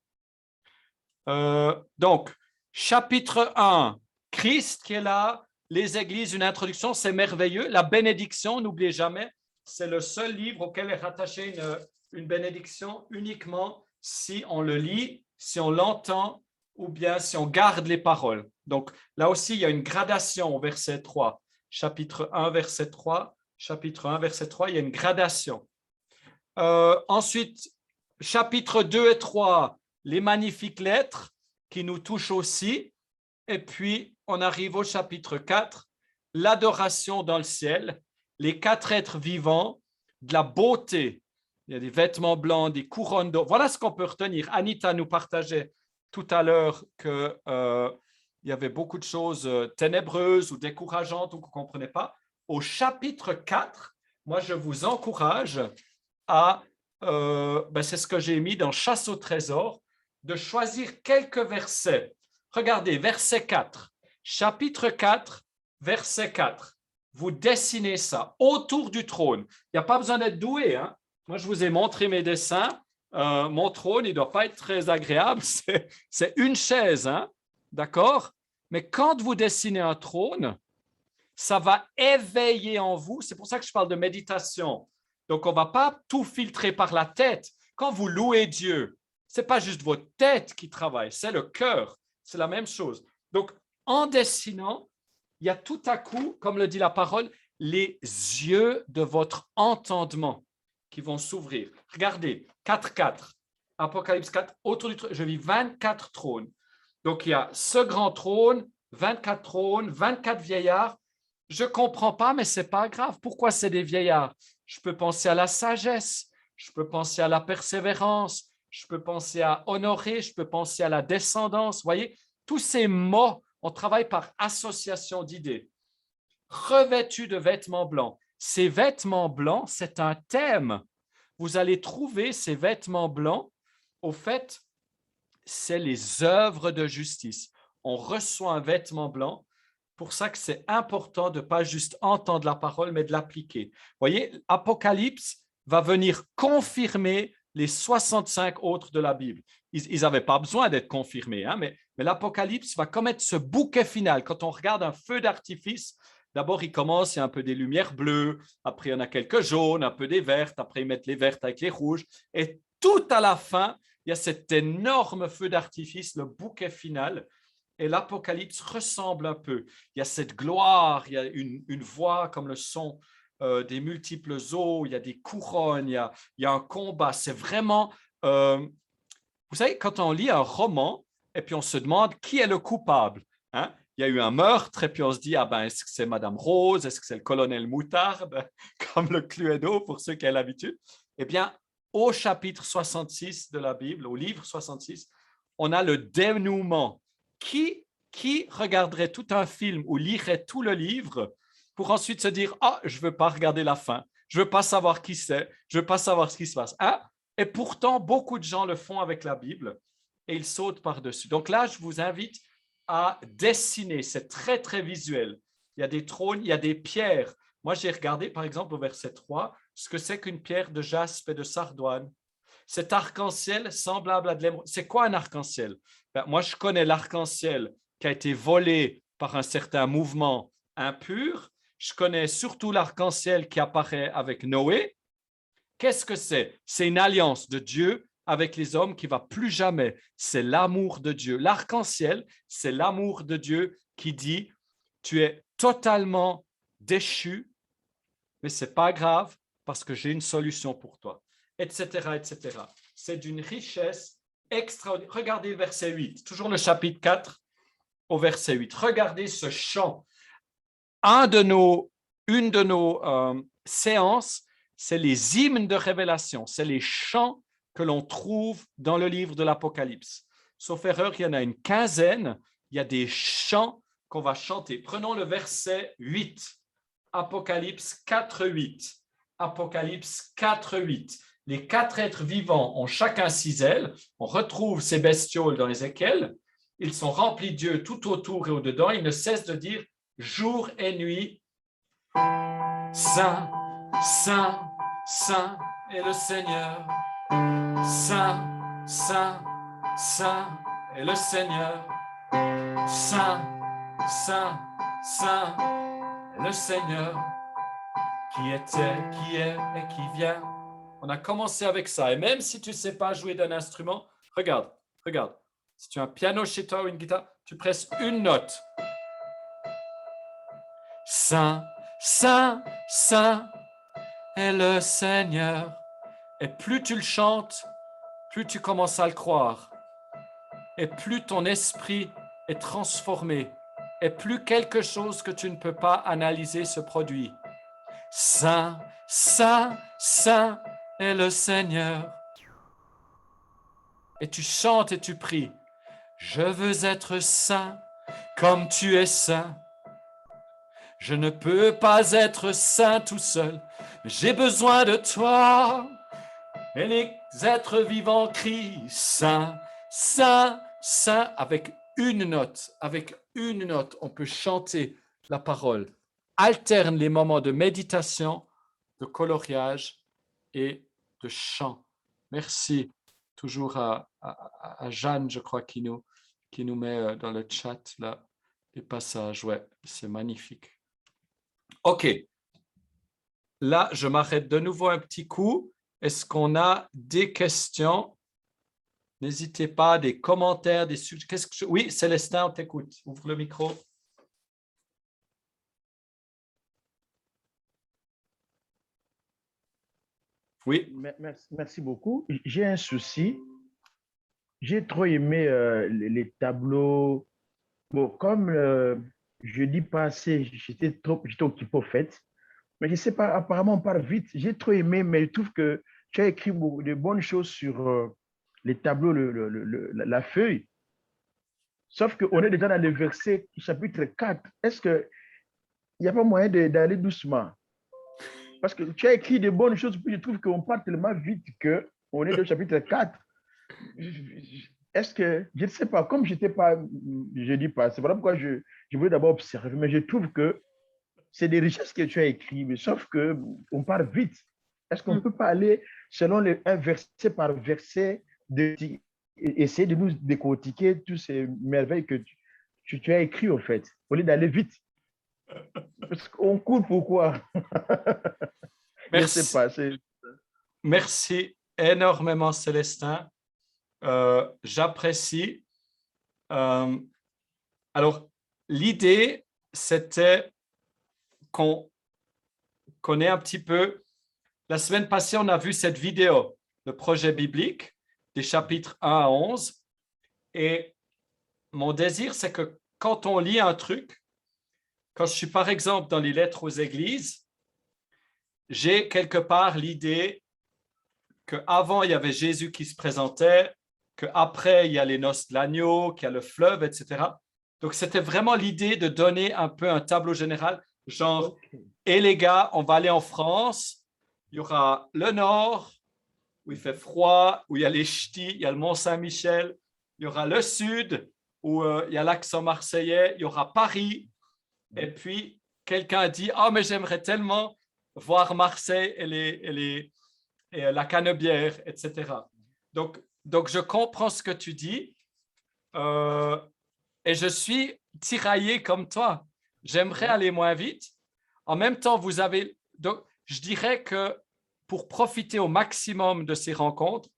Donc, chapitre 1, Christ qui est là, les églises, une introduction, c'est merveilleux. La bénédiction, n'oubliez jamais, c'est le seul livre auquel est rattachée une bénédiction uniquement si on le lit, si on l'entend ou bien si on garde les paroles. Donc, là aussi, il y a une gradation au verset 3. Chapitre 1, verset 3. Chapitre 1, verset 3, il y a une gradation. Ensuite, chapitre 2 et 3, les magnifiques lettres qui nous touchent aussi. Et puis, on arrive au chapitre 4, l'adoration dans le ciel, les 4 êtres vivants, de la beauté. Il y a des vêtements blancs, des couronnes d'or. Voilà ce qu'on peut retenir. Anita nous partageait tout à l'heure qu'il y avait beaucoup de choses ténébreuses ou décourageantes ou qu'on ne comprenait pas. au chapitre 4, moi, je vous encourage à, c'est ce que j'ai mis dans Chasse au trésor, de choisir quelques versets. Regardez, verset 4, chapitre 4, verset 4. Vous dessinez ça autour du trône. Il n'y a pas besoin d'être doué. Hein? Moi, je vous ai montré mes dessins. Mon trône, il ne doit pas être très agréable. C'est une chaise, hein? D'accord? Mais quand vous dessinez un trône, ça va éveiller en vous. C'est pour ça que je parle de méditation. Donc, on ne va pas tout filtrer par la tête. Quand vous louez Dieu, ce n'est pas juste votre tête qui travaille, c'est le cœur. C'est la même chose. Donc, en dessinant, il y a tout à coup, comme le dit la parole, les yeux de votre entendement qui vont s'ouvrir. Regardez, 4.4, Apocalypse 4, autour du trône, je vis 24 trônes. Donc, il y a ce grand trône, 24 trônes, 24 vieillards. Je ne comprends pas, mais ce n'est pas grave. Pourquoi c'est des vieillards? Je peux penser à la sagesse, je peux penser à la persévérance, je peux penser à honorer, je peux penser à la descendance. Vous voyez, tous ces mots, on travaille par association d'idées. Revêtus de vêtements blancs. Ces vêtements blancs, c'est un thème. Vous allez trouver ces vêtements blancs, au fait, c'est les œuvres de justice. On reçoit un vêtement blanc. Pour ça que c'est important de ne pas juste entendre la parole, mais de l'appliquer. Vous voyez, Apocalypse va venir confirmer les 65 autres de la Bible. Ils n'avaient pas besoin d'être confirmés, hein, mais l'Apocalypse va comme être ce bouquet final. Quand on regarde un feu d'artifice, d'abord, il commence, il y a un peu des lumières bleues, après, il y en a quelques jaunes, un peu des vertes, après, ils mettent les vertes avec les rouges, et tout à la fin, il y a cet énorme feu d'artifice, le bouquet final. Et l'Apocalypse ressemble un peu. Il y a cette gloire, il y a une voix comme le son des multiples eaux, il y a des couronnes, il y a un combat. C'est vraiment, vous savez, quand on lit un roman et puis on se demande qui est le coupable, hein? Il y a eu un meurtre et puis on se dit, ah ben, est-ce que c'est Madame Rose, est-ce que c'est le colonel Moutarde, comme le Cluedo pour ceux qui ont l'habitude? Eh bien, au chapitre 66 de la Bible, au livre 66, on a le dénouement. Qui regarderait tout un film ou lirait tout le livre pour ensuite se dire « Ah, je ne veux pas regarder la fin, je ne veux pas savoir qui c'est, je ne veux pas savoir ce qui se passe. Hein? » Et pourtant, beaucoup de gens le font avec la Bible et ils sautent par-dessus. Donc là, je vous invite à dessiner. C'est très, très visuel. Il y a des trônes, il y a des pierres. Moi, j'ai regardé, par exemple, au verset 3, ce que c'est qu'une pierre de jaspe et de sardoine. Cet arc-en-ciel semblable à de l'émeraude. C'est quoi un arc-en-ciel? Moi, je connais l'arc-en-ciel qui a été volé par un certain mouvement impur. Je connais surtout l'arc-en-ciel qui apparaît avec Noé. Qu'est-ce que c'est? C'est une alliance de Dieu avec les hommes qui ne va plus jamais. C'est l'amour de Dieu. L'arc-en-ciel, c'est l'amour de Dieu qui dit, tu es totalement déchu, mais ce n'est pas grave parce que j'ai une solution pour toi, etc., etc. C'est d'une richesse extraordinaire. Regardez le verset 8, toujours le chapitre 4 au verset 8. Regardez ce chant. Une de nos séances, c'est les hymnes de révélation, c'est les chants que l'on trouve dans le livre de l'Apocalypse. Sauf erreur, il y en a une quinzaine, il y a des chants qu'on va chanter. Prenons le verset 8, Apocalypse 4, 8. Apocalypse 4, 8. Les quatre êtres vivants ont chacun 6 ailes. On retrouve ces bestioles dans Ézéchiel. Ils sont remplis de Dieu tout autour et au-dedans. Ils ne cessent de dire jour et nuit, Saint, Saint, Saint est le Seigneur. Saint, Saint, Saint est le Seigneur. Saint, Saint, Saint est le Seigneur qui était, qui est et qui vient. On a commencé avec ça. Et même si tu ne sais pas jouer d'un instrument, regarde. Si tu as un piano chez toi ou une guitare, tu presses une note. Saint, Saint, Saint est le Seigneur. Et plus tu le chantes, plus tu commences à le croire. Et plus ton esprit est transformé. Et plus quelque chose que tu ne peux pas analyser se produit. Saint, Saint, Saint est le Seigneur. Et tu chantes et tu pries. Je veux être saint comme tu es saint. Je ne peux pas être saint tout seul, j'ai besoin de toi. Et les êtres vivants crient saint, saint, saint, avec une note. Avec une note, on peut chanter la parole. Alterne les moments de méditation, de coloriage et de chant. Merci toujours à Jeanne, je crois, qui nous met dans le chat là, les passages. Ouais, c'est magnifique. OK. Là, je m'arrête de nouveau un petit coup. Est-ce qu'on a des questions? N'hésitez pas, des commentaires, des suggestions. Oui, Célestin, on t'écoute. Ouvre le micro. Oui. Merci beaucoup. J'ai un souci. J'ai trop aimé les tableaux. Bon, comme je dis pas assez, j'étais occupé au fait. Mais je ne sais pas, apparemment, on part vite. J'ai trop aimé, mais je trouve que tu as écrit beaucoup de bonnes choses sur les tableaux, la feuille. Sauf qu'on est déjà dans le verset chapitre 4. Est-ce qu'il n'y a pas moyen d'aller doucement? Parce que tu as écrit de bonnes choses, puis je trouve qu'on part tellement vite qu'on est au chapitre 4. Est-ce que, je ne sais pas, comme je ne dis pas, c'est voilà pourquoi je voulais d'abord observer, mais je trouve que c'est des richesses que tu as écrites, mais sauf qu'on part vite. Est-ce qu'on ne peut pas aller selon un verset par verset, essayer de nous décortiquer toutes ces merveilles que tu as écrites, en fait, au lieu d'aller vite? Parce qu'on court pourquoi? Merci. Je sais pas. Merci énormément, Célestin. J'apprécie. Alors, l'idée, c'était qu'on connaît un petit peu. La semaine passée, on a vu cette vidéo, le projet biblique, des chapitres 1 à 11. Et mon désir, c'est que quand on lit un truc, quand je suis par exemple dans les lettres aux églises, j'ai quelque part l'idée qu'avant, il y avait Jésus qui se présentait, qu'après, il y a les noces de l'agneau, qu'il y a le fleuve, etc. Donc, c'était vraiment l'idée de donner un peu un tableau général, genre, et les gars, on va aller en France, il y aura le nord, où il fait froid, où il y a les ch'tis, il y a le Mont-Saint-Michel, il y aura le sud, où il y a l'accent marseillais, il y aura Paris, et puis quelqu'un a dit « Ah, mais j'aimerais tellement voir Marseille et la Canebière, etc. » Donc, je comprends ce que tu dis et je suis tiraillé comme toi. J'aimerais aller moins vite. En même temps, donc, je dirais que pour profiter au maximum de ces rencontres,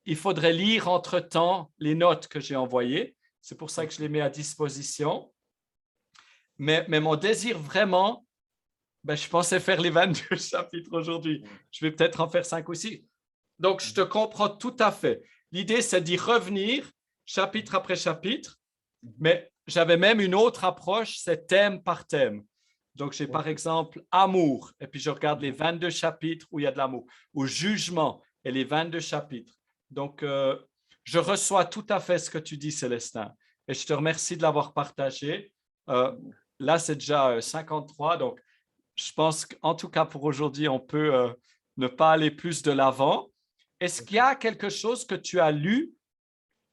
il faudrait lire entre-temps les notes que j'ai envoyées. C'est pour ça que je les mets à disposition. Mais mon désir vraiment, je pensais faire les 22 chapitres aujourd'hui. Je vais peut-être en faire 5 ou 6. Donc, je te comprends tout à fait. L'idée, c'est d'y revenir chapitre après chapitre, mais j'avais même une autre approche, c'est thème par thème. Donc, j'ai par exemple amour, et puis je regarde les 22 chapitres où il y a de l'amour, ou jugement, et les 22 chapitres. Donc, je reçois tout à fait ce que tu dis, Célestin, et je te remercie de l'avoir partagé. Là, c'est déjà 53, donc je pense qu'en tout cas pour aujourd'hui, on peut ne pas aller plus de l'avant. Est-ce qu'il y a quelque chose que tu as lu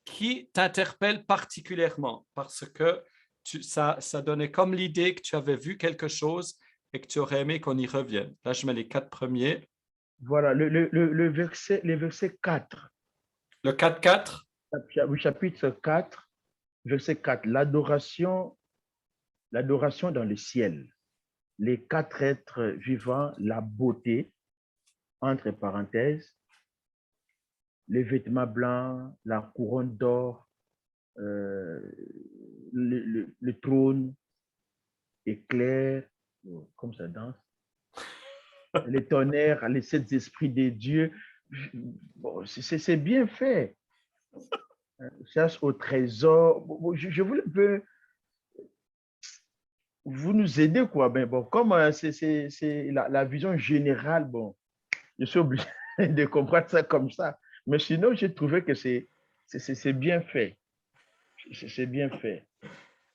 qui t'interpelle particulièrement? Parce que ça donnait comme l'idée que tu avais vu quelque chose et que tu aurais aimé qu'on y revienne. Là, je mets les 4 premiers. Voilà, le verset 4. Le 4-4? Oui, chapitre 4, verset 4. L'adoration dans le ciel. Les 4 êtres vivants, la beauté, entre parenthèses, les vêtements blancs, la couronne d'or, le trône éclair, comme ça danse, les tonnerres, les 7 esprits des dieux. Bon, c'est bien fait. Chasse au trésor. Je voulais un peu vous nous aider, quoi. Ben, bon, comme c'est la vision générale, bon, je suis obligé de comprendre ça comme ça. Mais sinon, j'ai trouvé que c'est bien fait. C'est bien fait.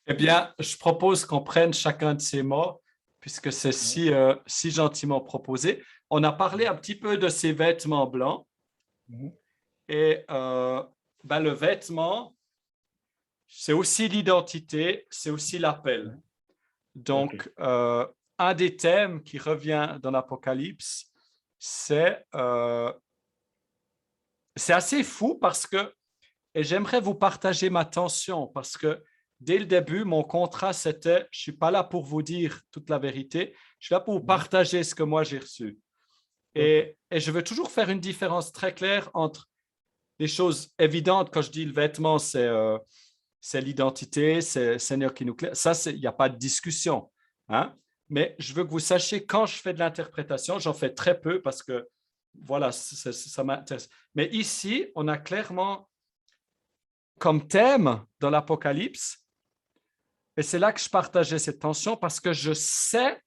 Eh bien, je propose qu'on prenne chacun de ces mots, puisque c'est si gentiment proposé. On a parlé un petit peu de ces vêtements blancs. Mhm. Et le vêtement, c'est aussi l'identité, c'est aussi l'appel. Ok. Donc, un des thèmes qui revient dans l'Apocalypse, c'est assez fou parce que, et j'aimerais vous partager ma tension, parce que dès le début, mon contrat, c'était, je ne suis pas là pour vous dire toute la vérité, je suis là pour vous Mhm. partager ce que moi j'ai reçu. Ok. Et je veux toujours faire une différence très claire entre les choses évidentes. Quand je dis le vêtement, c'est l'identité, c'est le Seigneur qui nous claire. Ça, il n'y a pas de discussion. Hein? Mais je veux que vous sachiez, quand je fais de l'interprétation, j'en fais très peu parce que, voilà, ça m'intéresse. Mais ici, on a clairement comme thème dans l'Apocalypse, et c'est là que je partageais cette tension parce que je sais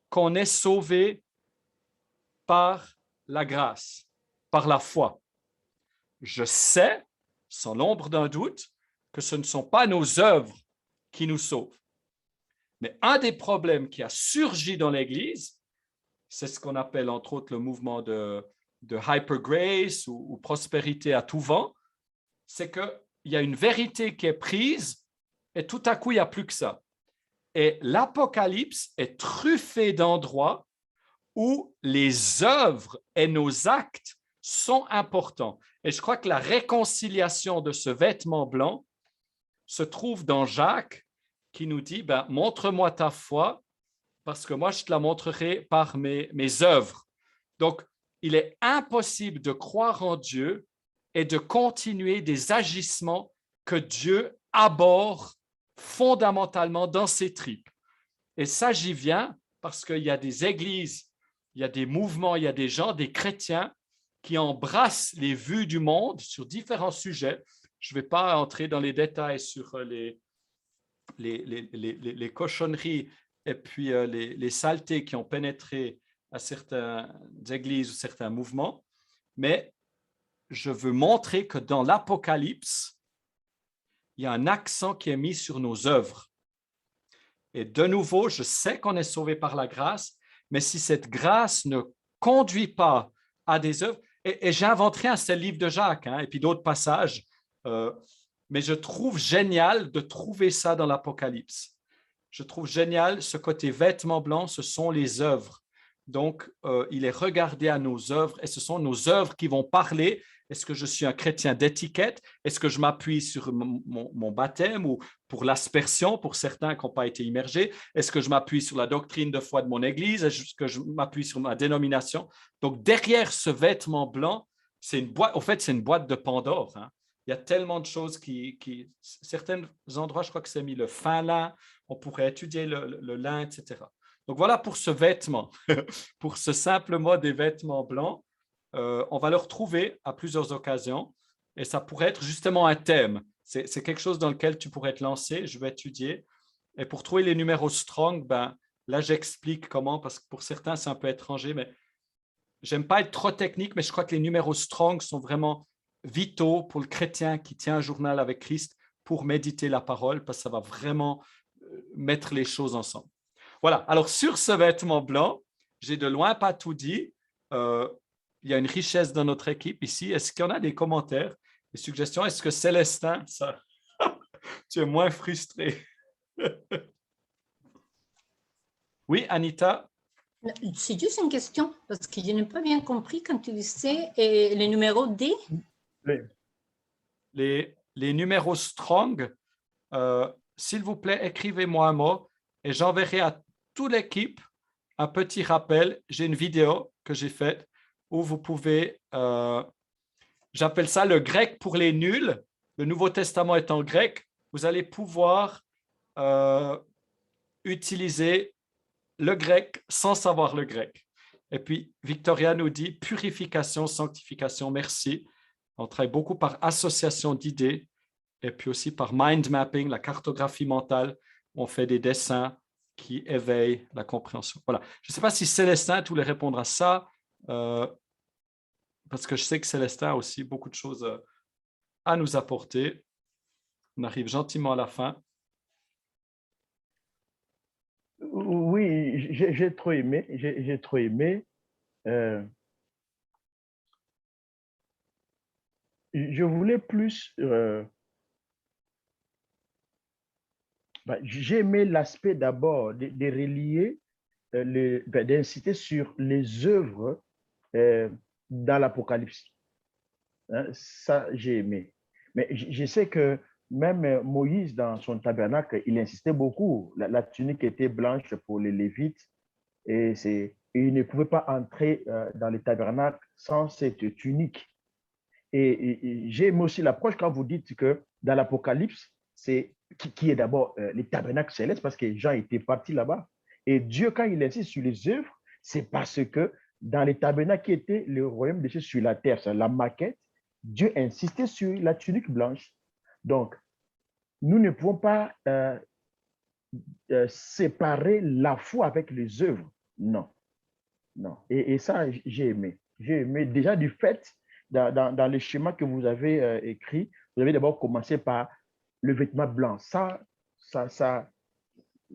qu'on est sauvé par la grâce, par la foi. Je sais, sans l'ombre d'un doute, que ce ne sont pas nos œuvres qui nous sauvent. Mais un des problèmes qui a surgi dans l'Église, c'est ce qu'on appelle entre autres le mouvement de hyper grace ou prospérité à tout vent, c'est qu'il y a une vérité qui est prise et tout à coup, il n'y a plus que ça. Et l'Apocalypse est truffé d'endroits où les œuvres et nos actes sont importants. Et je crois que la réconciliation de ce vêtement blanc se trouve dans Jacques qui nous dit, montre-moi ta foi parce que moi, je te la montrerai par mes œuvres. Donc, il est impossible de croire en Dieu et de continuer des agissements que Dieu abhorre fondamentalement dans ses tripes. Et ça, j'y viens parce qu'il y a des églises, il y a des mouvements, il y a des gens, des chrétiens qui embrassent les vues du monde sur différents sujets. Je ne vais pas entrer dans les détails sur les cochonneries et puis les saletés qui ont pénétré à certaines églises ou certains mouvements, mais je veux montrer que dans l'Apocalypse, il y a un accent qui est mis sur nos œuvres. Et de nouveau, je sais qu'on est sauvé par la grâce, mais si cette grâce ne conduit pas à des œuvres, et j'inventerai un seul livre de Jacques, et puis d'autres passages, mais je trouve génial de trouver ça dans l'Apocalypse. Je trouve génial ce côté vêtements blancs, ce sont les œuvres. Donc, il est regardé à nos œuvres et ce sont nos œuvres qui vont parler. Est-ce que je suis un chrétien d'étiquette? Est-ce que je m'appuie sur mon baptême ou pour l'aspersion pour certains qui n'ont pas été immergés? Est-ce que je m'appuie sur la doctrine de foi de mon Église? Est-ce que je m'appuie sur ma dénomination? Donc, derrière ce vêtement blanc, c'est une boîte. En fait, c'est une boîte de Pandore. Il y a tellement de choses certains endroits, je crois que c'est mis le fin lin, on pourrait étudier le lin, etc. Donc voilà pour ce vêtement, pour ce simple mot des vêtements blancs. On va le retrouver à plusieurs occasions et ça pourrait être justement un thème. C'est quelque chose dans lequel tu pourrais te lancer, je vais étudier. Et pour trouver les numéros strong, là j'explique comment, parce que pour certains c'est un peu étranger, mais j'aime pas être trop technique, mais je crois que les numéros strong sont vraiment vitaux pour le chrétien qui tient un journal avec Christ pour méditer la parole, parce que ça va vraiment mettre les choses ensemble. Voilà, alors sur ce vêtement blanc, j'ai de loin pas tout dit. Il y a une richesse dans notre équipe ici. Est-ce qu'il y en a des commentaires, des suggestions? Est-ce que Célestin, ça, tu es moins frustré? Oui, Anita? C'est juste une question, parce que je n'ai pas bien compris quand tu disais le numéro D. Oui. Les numéros strong, s'il vous plaît, écrivez-moi un mot et j'enverrai à toute l'équipe un petit rappel. J'ai une vidéo que j'ai faite où vous pouvez, j'appelle ça le grec pour les nuls. Le Nouveau Testament est en grec. Vous allez pouvoir utiliser le grec sans savoir le grec. Et puis, Victoria nous dit purification, sanctification, merci. On travaille beaucoup par association d'idées et puis aussi par mind mapping, la cartographie mentale. On fait des dessins qui éveillent la compréhension. Voilà. Je ne sais pas si Célestin, tu voulais répondre à ça, parce que je sais que Célestin a aussi beaucoup de choses à nous apporter. On arrive gentiment à la fin. j'ai trop aimé, j'ai trop aimé. Je voulais plus, j'ai aimé l'aspect d'abord de relier, d'inciter sur les œuvres dans l'Apocalypse. Hein, ça, j'ai aimé. Mais je sais que même Moïse, dans son tabernacle, il insistait beaucoup. La tunique était blanche pour les Lévites et il ne pouvait pas entrer dans le tabernacle sans cette tunique. Et j'ai aimé aussi l'approche quand vous dites que dans l'Apocalypse, c'est qui est d'abord les tabernacles célestes parce que Jean était parti là-bas. Et Dieu, quand il insiste sur les œuvres, c'est parce que dans les tabernacles qui étaient le royaume de Dieu sur la terre, c'est la maquette, Dieu insistait sur la tunique blanche. Donc, nous ne pouvons pas séparer la foi avec les œuvres. Non, non. Et ça, j'ai aimé. J'ai aimé déjà du fait, dans le schéma que vous avez écrit, vous avez d'abord commencé par le vêtement blanc. Ça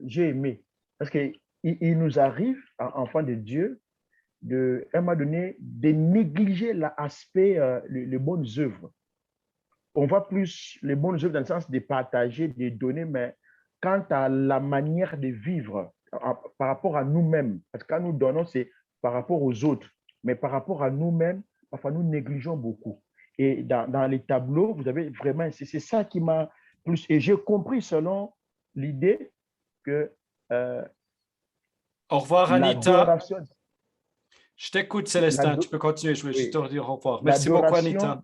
j'ai aimé. Parce qu'il nous arrive, enfants de Dieu, à un moment donné, de négliger l'aspect, les bonnes œuvres. On voit plus les bonnes œuvres dans le sens de partager, de donner, mais quant à la manière de vivre par rapport à nous-mêmes, parce que quand nous donnons, c'est par rapport aux autres, mais par rapport à nous-mêmes, parfois nous négligeons beaucoup. Et dans les tableaux, vous avez vraiment, c'est ça qui m'a plus, et j'ai compris selon l'idée que Au revoir, Anita. Je t'écoute, Célestin. Tu peux continuer. Je vais juste te dire au revoir. Merci beaucoup, Anita.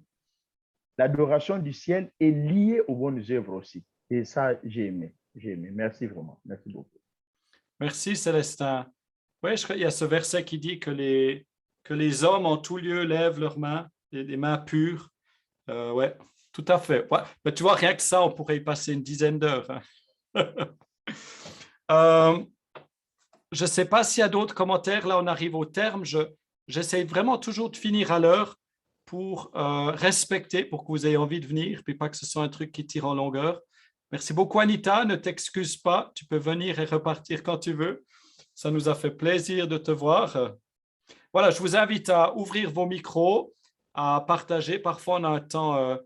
L'adoration du ciel est liée aux bonnes œuvres aussi. Et ça, j'ai aimé. J'ai aimé. Merci vraiment. Merci beaucoup. Merci, Célestin. Oui, il y a ce verset qui dit que les hommes en tout lieu lèvent leurs mains, des mains pures. Oui, tout à fait. Ouais. Mais tu vois, rien que ça, on pourrait y passer une dizaine d'heures. Hein. Je ne sais pas s'il y a d'autres commentaires. Là, on arrive au terme. J'essaie vraiment toujours de finir à l'heure pour respecter, pour que vous ayez envie de venir, puis pas que ce soit un truc qui tire en longueur. Merci beaucoup, Anita. Ne t'excuse pas. Tu peux venir et repartir quand tu veux. Ça nous a fait plaisir de te voir. Voilà, je vous invite à ouvrir vos micros, à partager. Parfois, on a un temps